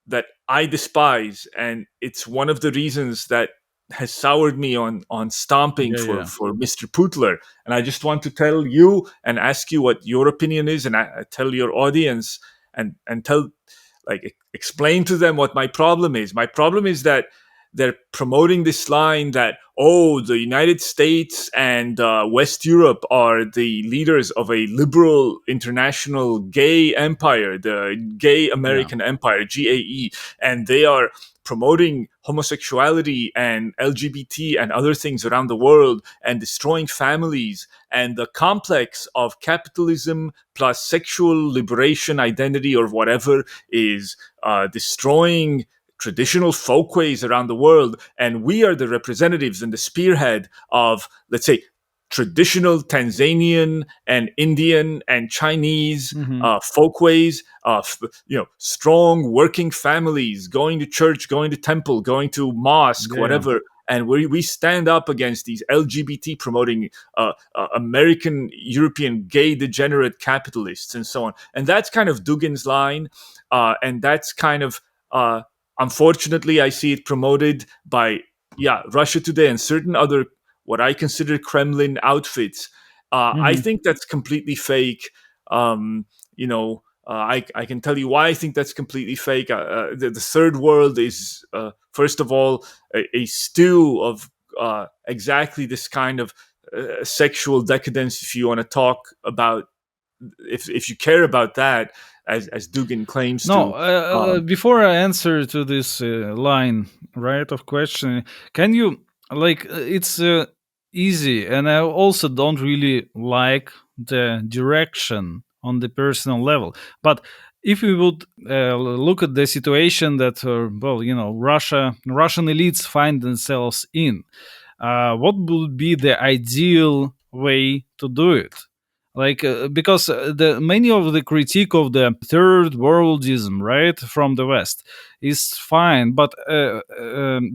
that I despise, and it's one of the reasons that has soured me on stomping yeah, for yeah. for Mr. Putler. And I just want to tell you and ask you what your opinion is, and I tell your audience and tell explain to them what my problem is. My problem is that they're promoting this line that, oh, the United States and West Europe are the leaders of a liberal international gay empire, the Gay Yeah. American Empire, GAE, and they are promoting homosexuality and LGBT and other things around the world and destroying families, and the complex of capitalism plus sexual liberation identity or whatever is destroying traditional folkways around the world, and we are the representatives and the spearhead of, let's say, traditional Tanzanian and Indian and Chinese Hmm. folkways of strong working families going to church, going to temple, going to mosque, Yeah, yeah. whatever. And we stand up against these LGBT promoting American European gay degenerate capitalists and so on. And that's kind of Dugin's line, and that's kind of uh, unfortunately, I see it promoted by Russia Today and certain other what I consider Kremlin outfits. I Hmm. think that's completely fake. I can tell you why I think that's completely fake. The third world is first of all a stew of exactly this kind of sexual decadence. If you want to talk about, if you care about that, as Dugin claims No, to. Um, before I answer to this line, right, of question, can you, like, it's easy, and I also don't really like the direction on the personal level. But if we would look at the situation that, well, Russian elites find themselves in, what would be the ideal way to do it? Like, because the many of the critique of the third worldism, right, from the West is fine, but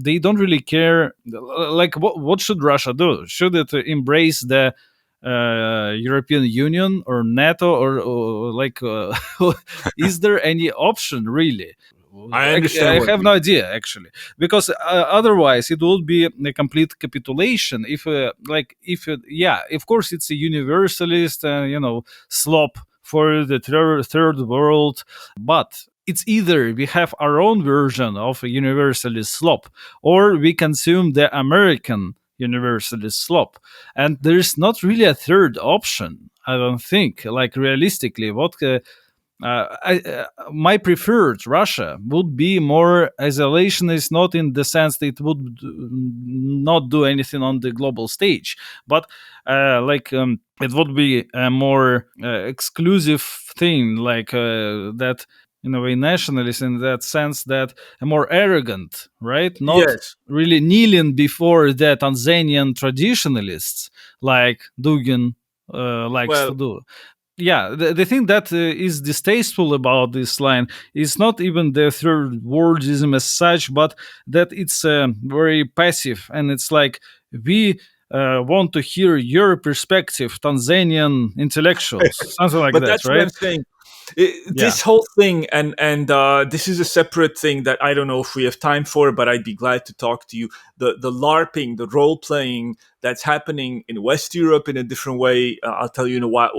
they don't really care. Like, what should Russia do? Should it embrace the European Union or NATO, or like, is there any option really? I I understand what have you. no idea actually, because otherwise it would be a complete capitulation. If, like, if yeah, of course it's a universalist, slop for the third world, but it's either we have our own version of a universalist slop, or we consume the American universalist slop, and there's not really a third option. I don't think, like, realistically, what my preferred Russia would be more isolationist, not in the sense that it would not do anything on the global stage, but like, it would be a more exclusive thing, like, that, in a way, nationalist, in that sense, that a more arrogant, right? Not Yes. really kneeling before the Tanzanian traditionalists, like Dugin likes Well, to do. Yeah, the thing that is distasteful about this line is not even the third worldism as such, but that it's very passive, and it's like, we want to hear your perspective, Tanzanian intellectuals, something like but that, that's what right? I'm saying. Yeah. This whole thing, and this is a separate thing that I don't know if we have time for, but I'd be glad to talk to you. The LARPing, the role playing that's happening in West Europe in a different way. I'll tell you in a while,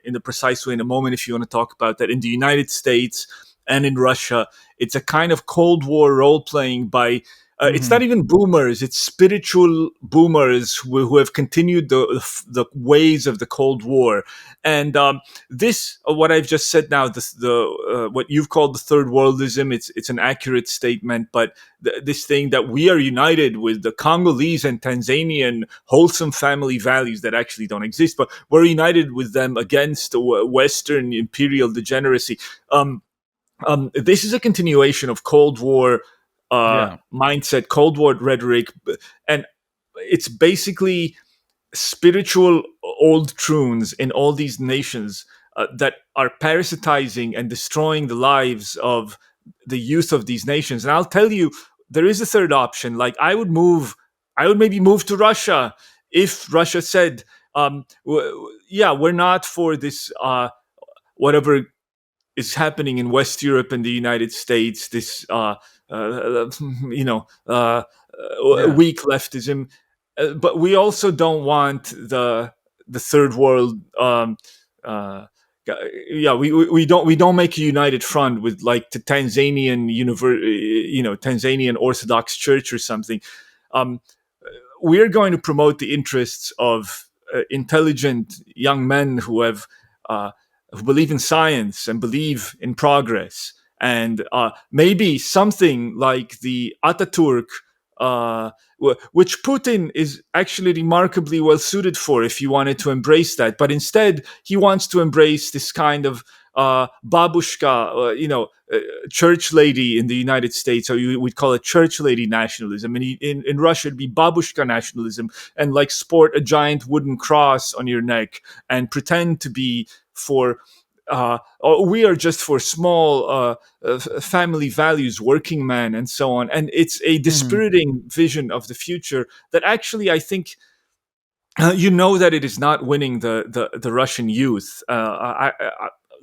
in the precise way in a moment, if you want to talk about that. In the United States and in Russia, it's a kind of Cold War role playing by. It's Hmm. not even boomers; it's spiritual boomers who have continued the ways of the Cold War, and this what I've just said now, the what you've called the third worldism, it's an accurate statement, but this thing that we are united with the Congolese and Tanzanian wholesome family values that actually don't exist, but we're united with them against Western imperial degeneracy. Um, This is a continuation of Cold War Yeah. mindset, Cold War rhetoric, and it's basically spiritual old troons in all these nations that are parasitizing and destroying the lives of the youth of these nations. And I'll tell you, there is a third option. Like I would maybe move to Russia if Russia said, yeah, we're not for this, whatever is happening in West Europe and the United States, this you know Yeah. weak leftism, but we also don't want the third world. Uh, yeah, we don't make a united front with like the Tanzanian Tanzanian Orthodox Church or something. Um, we're going to promote the interests of intelligent young men uh, who believe in science and believe in progress, and maybe something like the Ataturk, which Putin is actually remarkably well suited for if he wanted to embrace that. But instead, he wants to embrace this kind of babushka, church lady in the United States, or we'd call it church lady nationalism. And in Russia, it'd be babushka nationalism, and like sport a giant wooden cross on your neck and pretend to be for. We are just for small family values, working man, and so on. And it's a Mhm. dispiriting vision of the future that actually I think that it is not winning the Russian youth.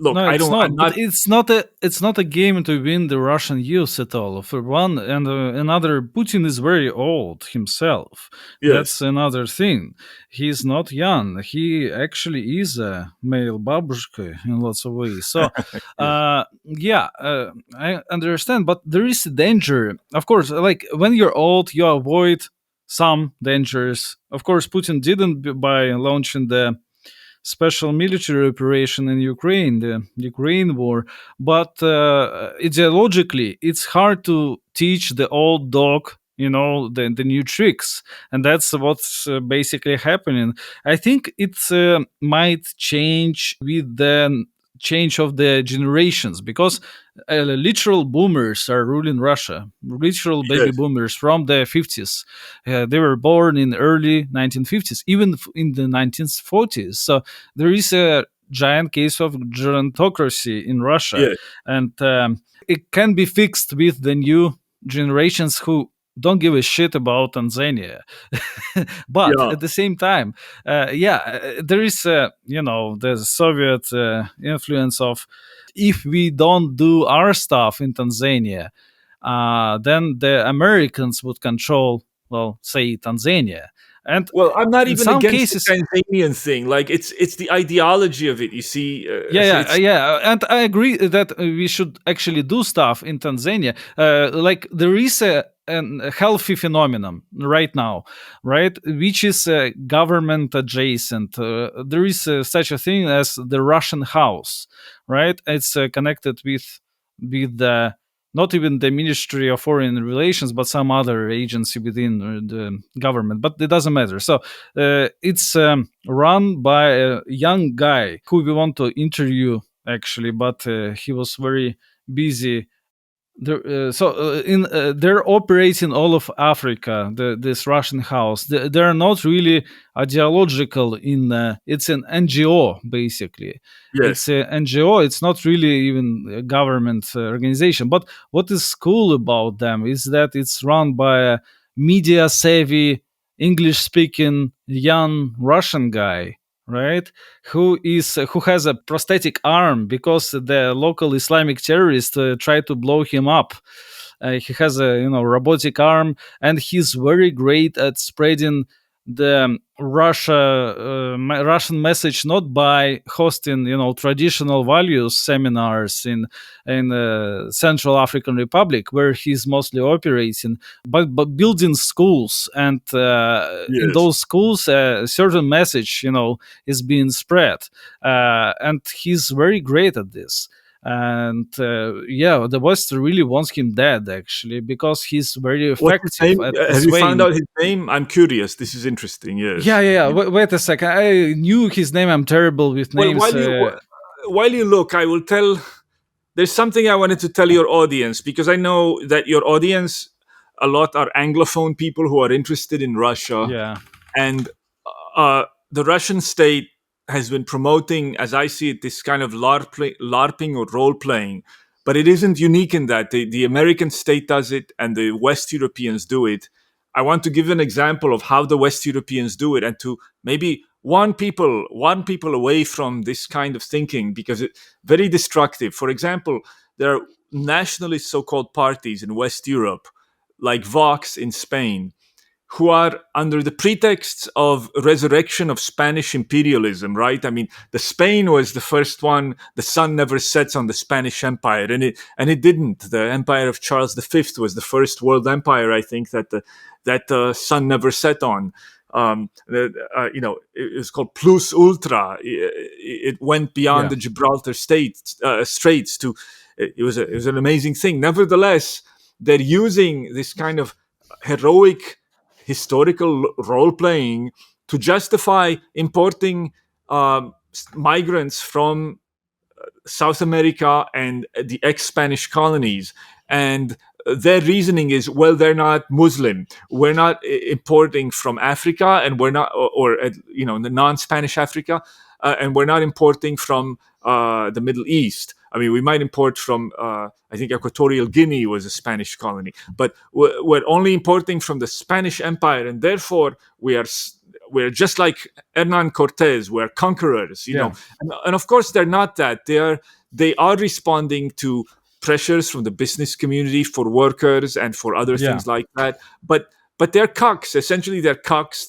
Look, No, I it's don't. I'm not. But not. it's not a game to win the Russian youth at all. For one, and another, Putin is very old himself. That's Yes. another thing. He's not young. He actually is a male babushka in lots of ways. So, Yes. yeah, I understand. But there is a danger, of course. Like when you're old, you avoid some dangers. Of course, Putin didn't by launching the special military operation in Ukraine, the Ukraine war. But ideologically, it's hard to teach the old dog, the new tricks, and that's what's basically happening. I think it might change with the change of the generations because literal boomers are ruling Russia, literal baby Yes. boomers from the 50s. They were born in early 1950s, even in the 1940s. So there is a giant case of gerontocracy in Russia, Yes. and it can be fixed with the new generations who don't give a shit about Tanzania. But Yeah. at the same time, there is, the Soviet influence of if we don't do our stuff in Tanzania, then the Americans would control, well, say Tanzania, and Well, I'm not in even some against the cases, Tanzanian thing. Like it's the ideology of it. You see, yeah, and I agree that we should actually do stuff in Tanzania. Like there is a healthy phenomenon right now, right, which is government adjacent. There is such a thing as the Russian house, right? It's connected with the not even the Ministry of Foreign Relations, but some other agency within the government. But it doesn't matter. So it's run by a young guy who we want to interview actually, but he was very busy. They're operating all of Africa. This Russian house, they're not really ideological. It's an NGO basically. It's yes, a NGO. It's not really even a government organization. But what is cool about them is that it's run by a media savvy, English speaking young Russian guy, right? Who has a prosthetic arm because the local Islamic terrorists tried to blow him up. He has a robotic arm, and he's very great at spreading the Russian message, not by hosting traditional values seminars in Central African Republic where he's mostly operating, but building schools, and in yes. those schools a certain message is being spread, and he's very great at this. And yeah, the West really wants him dead actually because he's very What's his effective name? at Have you found swaying. out his name? I'm curious. This is interesting. Yeah, Yes. yeah, yeah. Wait a second. I knew his name. I'm terrible with Well, names. while you look, I will tell. there's something I wanted to tell your audience, because I know that your audience a lot are Anglophone people who are interested in Russia, Yeah. and the Russian state has been promoting, as I see it, this kind of LARPing or role playing. But it isn't unique in that the American state does it and the West Europeans do it. I want to give an example of how the West Europeans do it, and to maybe one people away from this kind of thinking, because it's very destructive. For example, there are nationalist so-called parties in West Europe, like Vox in Spain, who are under the pretext of resurrection of Spanish imperialism, right? I mean, the Spain was the first one. The sun never sets on the Spanish Empire, and it didn't. The Empire of Charles V was the first world empire, I think, that the sun never set on. It was called Plus Ultra. It went beyond Yeah. the Gibraltar Straits to. It was an amazing thing. Nevertheless, they're using this kind of heroic historical role playing to justify importing migrants from South America and the ex-Spanish colonies. And their reasoning is, well, they're not Muslim. We're not importing from Africa, and we're not, the non-Spanish Africa, and we're not importing from the Middle East. I mean, we might import from, I think Equatorial Guinea was a Spanish colony, but we're only importing from the Spanish Empire, and therefore we're just like Hernan Cortez. We're conquerors, Yeah. and of course they're not that. They are responding to pressures from the business community for workers and for other Yeah. things like that. But they're cucks. Essentially, they're cucks.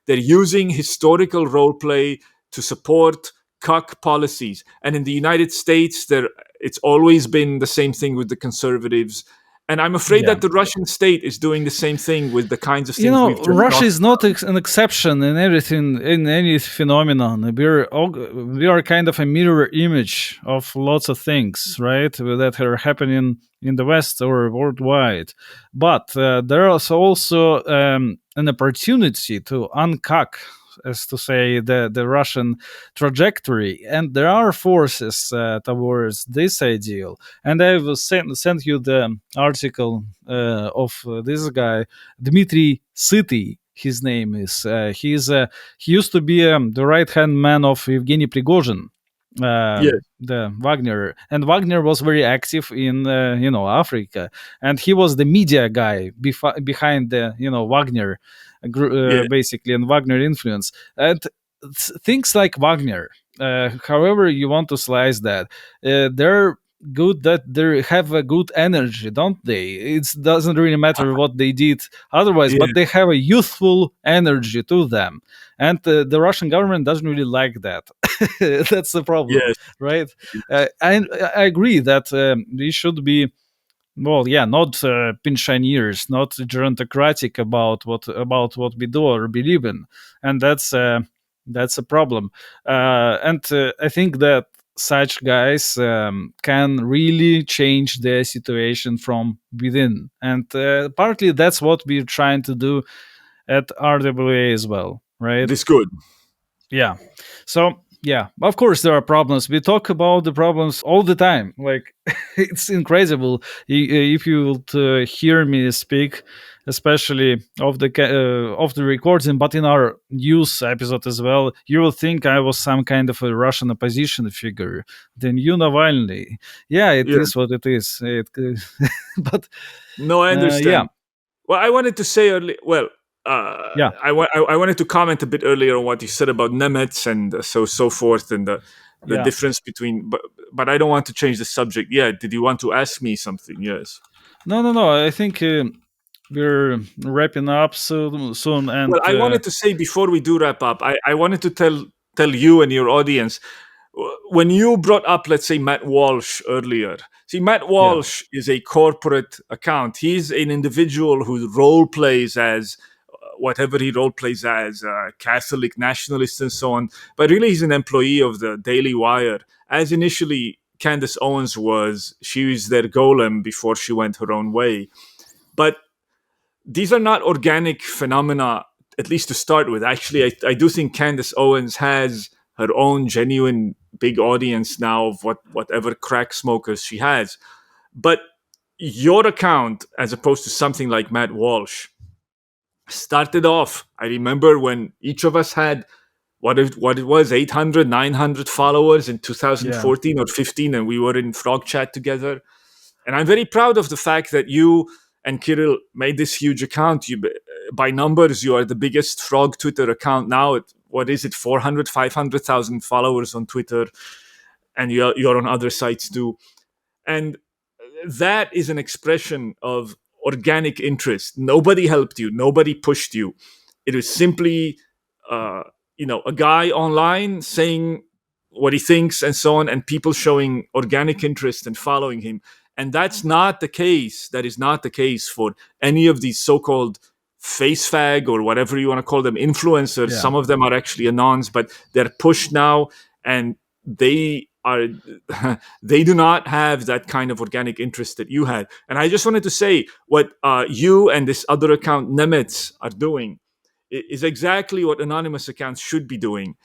They're using historical role play to support cuck policies. And in the United States, it's always been the same thing with the conservatives. And I'm afraid Yeah. that the Russian state is doing the same thing with the kinds of things we've just Russia talked is not an exception in everything, in any phenomenon. We are kind of a mirror image of lots of things, right, that are happening in the West or worldwide. But there is also an opportunity to uncock, as to say, the Russian trajectory, and there are forces towards this ideal. And I will send you the article of this guy, Dmitry Sity. His name is. He used to be the right hand man of Evgeny Prigozhin, Yes. the Wagner, and Wagner was very active in Africa, and he was the media guy behind the Wagner, Yeah. basically, and Wagner influence, and things like Wagner. However you want to slice that, they're good, that they have a good energy, don't they? It doesn't really matter what they did otherwise, Yeah. but they have a youthful energy to them, and the Russian government doesn't really like that. That's the problem, Yes. right? I agree that we should be, well, yeah, not pensioners, not gerontocratic about what we do or believe in, and that's a problem. And I think that such guys can really change the situation from within, and partly that's what we're trying to do at RWA as well, right? This good. Yeah. So, yeah, of course there are problems. We talk about the problems all the time. Like, it's incredible. If you would hear me speak, especially of the recording, but in our news episode as well, you will think I was some kind of a Russian opposition figure. Then you, Navalny. Yeah, it Yeah. is what it is. But No, I yeah, understand. Well, I wanted to say earlier. Well, yeah, I wanted to comment a bit earlier on what you said about Nemetz and so forth, and the yeah. difference between. But I don't want to change the subject. Yeah. Did you want to ask me something? Yes. No. I think we're wrapping up soon, and Well, I wanted to say before we do wrap up, I wanted to tell you and your audience, when you brought up, let's say, Matt Walsh earlier. See, Matt yeah, Walsh is a corporate account. He's an individual who role plays as whatever he role plays as, Catholic nationalist and so on. But really, he's an employee of the Daily Wire, as initially Candace Owens was. She was their golem before she went her own way. But these are not organic phenomena, at least to start with. Actually, I do think Candace Owens has her own genuine big audience now of whatever crack smokers she has. But your account, as opposed to something like Matt Walsh, started off. I remember when each of us had what it was, 800, 900 followers in Yeah. 2014 or 15, and we were in Frog Chat together. And I'm very proud of the fact that you and Kirill made this huge account. By numbers, you are the biggest Frog Twitter account now. What is it, 400, 500,000 followers on Twitter, and you're on other sites too. And that is an expression of organic interest. Nobody helped you, nobody pushed you. It was simply, uh, a guy online saying what he thinks and so on, and people showing organic interest and following him. And that's not the case. That is not the case for any of these so-called face fag or whatever you want to call them influencers. Yeah. Some of them are actually anons, but they're pushed now, and they are they do not have that kind of organic interest that you had. And I just wanted to say what you and this other account Nemetz are doing is exactly what anonymous accounts should be doing,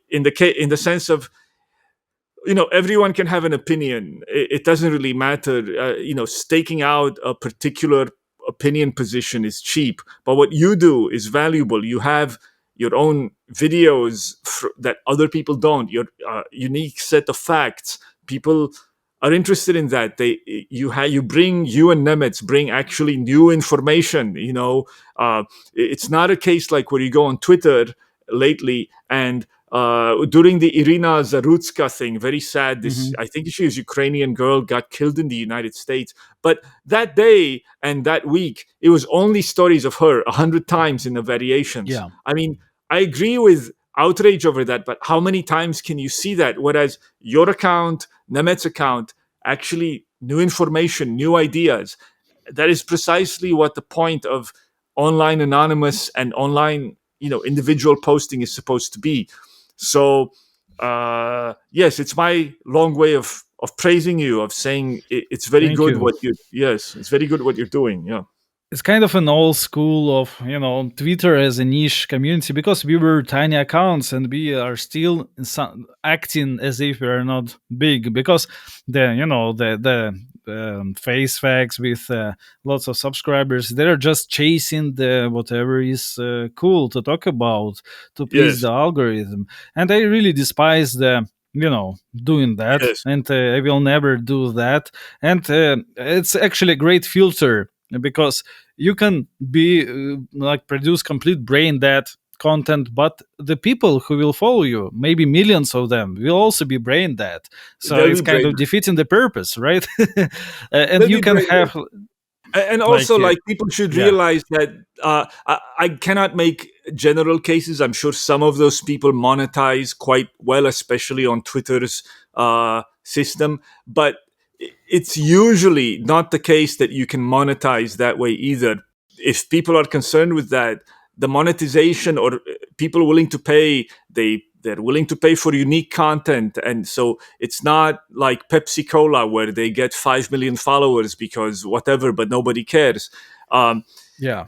in the sense of, everyone can have an opinion. It doesn't really matter. Staking out a particular opinion position is cheap, but what you do is valuable. You have your own videos that other people don't. Your unique set of facts. People are interested in that. You and Nemetz bring actually new information. It's not a case like where you go on Twitter lately and during the Irina Zarutska thing, very sad. Hmm. I think she was a Ukrainian girl, got killed in the United States. But that day and that week, it was only stories of her 100 times in the variations. Yeah. I mean, I agree with outrage over that, but how many times can you see that? Whereas your account, Nemet's account, actually new information, new ideas. That is precisely what the point of online anonymous and online, individual posting is supposed to be. So, yes, it's my long way of praising you, of saying it's very Thank good you. what you. Yes, it's very good what you're doing. Yeah. It's kind of an old school of Twitter as a niche community, because we were tiny accounts and we are still acting as if we are not big, because the face facts with lots of subscribers, they're just chasing the whatever is cool to talk about to please Yes. the algorithm. And I really despise the doing that, Yes. and I will never do that. And it's actually a great filter, because you can be like produce complete brain dead content, but the people who will follow you, maybe millions of them, will also be brain dead. So They'll it's be kind of brain. defeating the purpose, right? And They'll you be can brain. have And like also, like, people should yeah. realize that I cannot make general cases. I'm sure some of those people monetize quite well, especially on Twitter's system. But it's usually not the case that you can monetize that way either. If people are concerned with that, the monetization, or people willing to pay, they're willing to pay for unique content. And so it's not like Pepsi Cola where they get 5 million followers because whatever, but nobody cares. um, Yeah.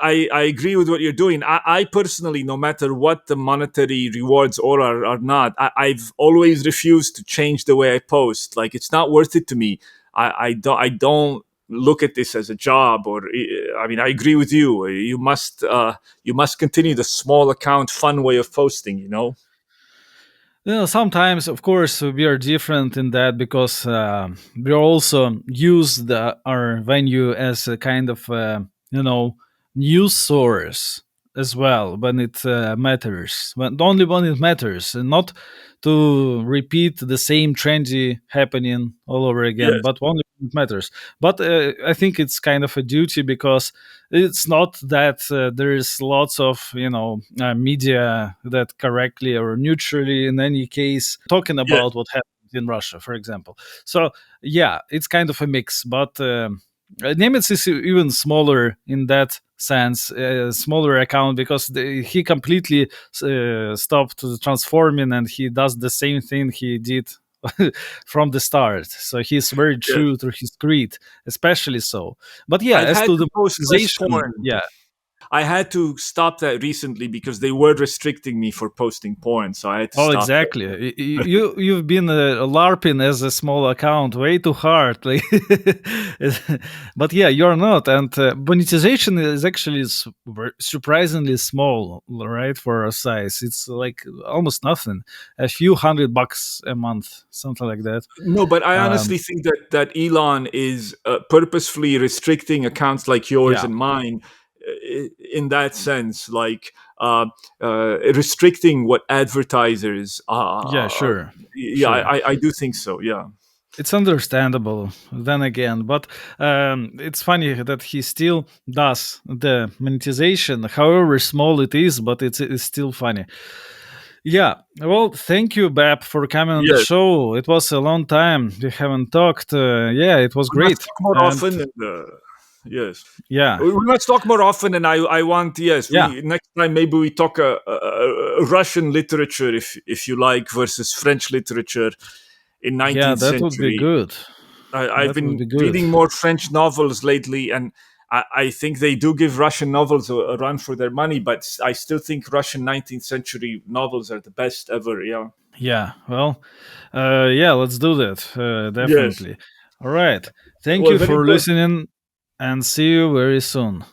I agree with what you're doing. I personally, no matter what the monetary rewards are not, I've always refused to change the way I post. Like, it's not worth it to me. I don't look at this as a job. Or, I mean, I agree with you. You must continue the small account fun way of posting. Sometimes, of course, we are different in that, because we also use our venue as a kind of, news source as well when it matters. Only when it matters, and not to repeat the same trendy happening all over again, Yes. but only when it matters. But I think it's kind of a duty, because it's not that there is lots of media that correctly or neutrally, in any case, talking Yes. about what happened in Russia, for example. So yeah, it's kind of a mix, but Nemitz is even smaller in that sense, smaller account, because he completely stopped transforming, and he does the same thing he did from the start. So he's very Yes. true to his creed, especially so. But yeah, I've as had to to the post less monetization, porn. yeah. I had to stop that recently because they were restricting me for posting porn, so I had to Oh, stop that. exactly. You've been larping as a small account way too hard. Like, but yeah, you're not. And monetization is actually surprisingly small, right? For our size, it's like almost nothing. A few $100 a month, something like that. No, but I Um, honestly think that Elon is purposefully restricting accounts like yours yeah, and mine in that sense, like restricting what advertisers. yeah, sure, Yeah, sure. I do think so. Yeah. It's understandable then again, but it's funny that he still does the monetization, however small it is, but it's still funny. Yeah, well, thank you, BAP, for coming on the Yes. show. It was a long time we haven't talked. Yeah, it was We must great. talk more And often. And, yes. yeah, We must talk more often, and I want, yes, yeah, we next time maybe we talk Russian literature, if you like, versus French literature in yeah, 19th that would be century. good. I've That would been be good. reading more French novels lately, and I think they do give Russian novels a run for their money, but I still think Russian 19th century novels are the best ever. Yeah. Yeah, well, yeah, let's do that. Yes. Definitely. All right. Thank Well, you very for good. listening and see you very soon.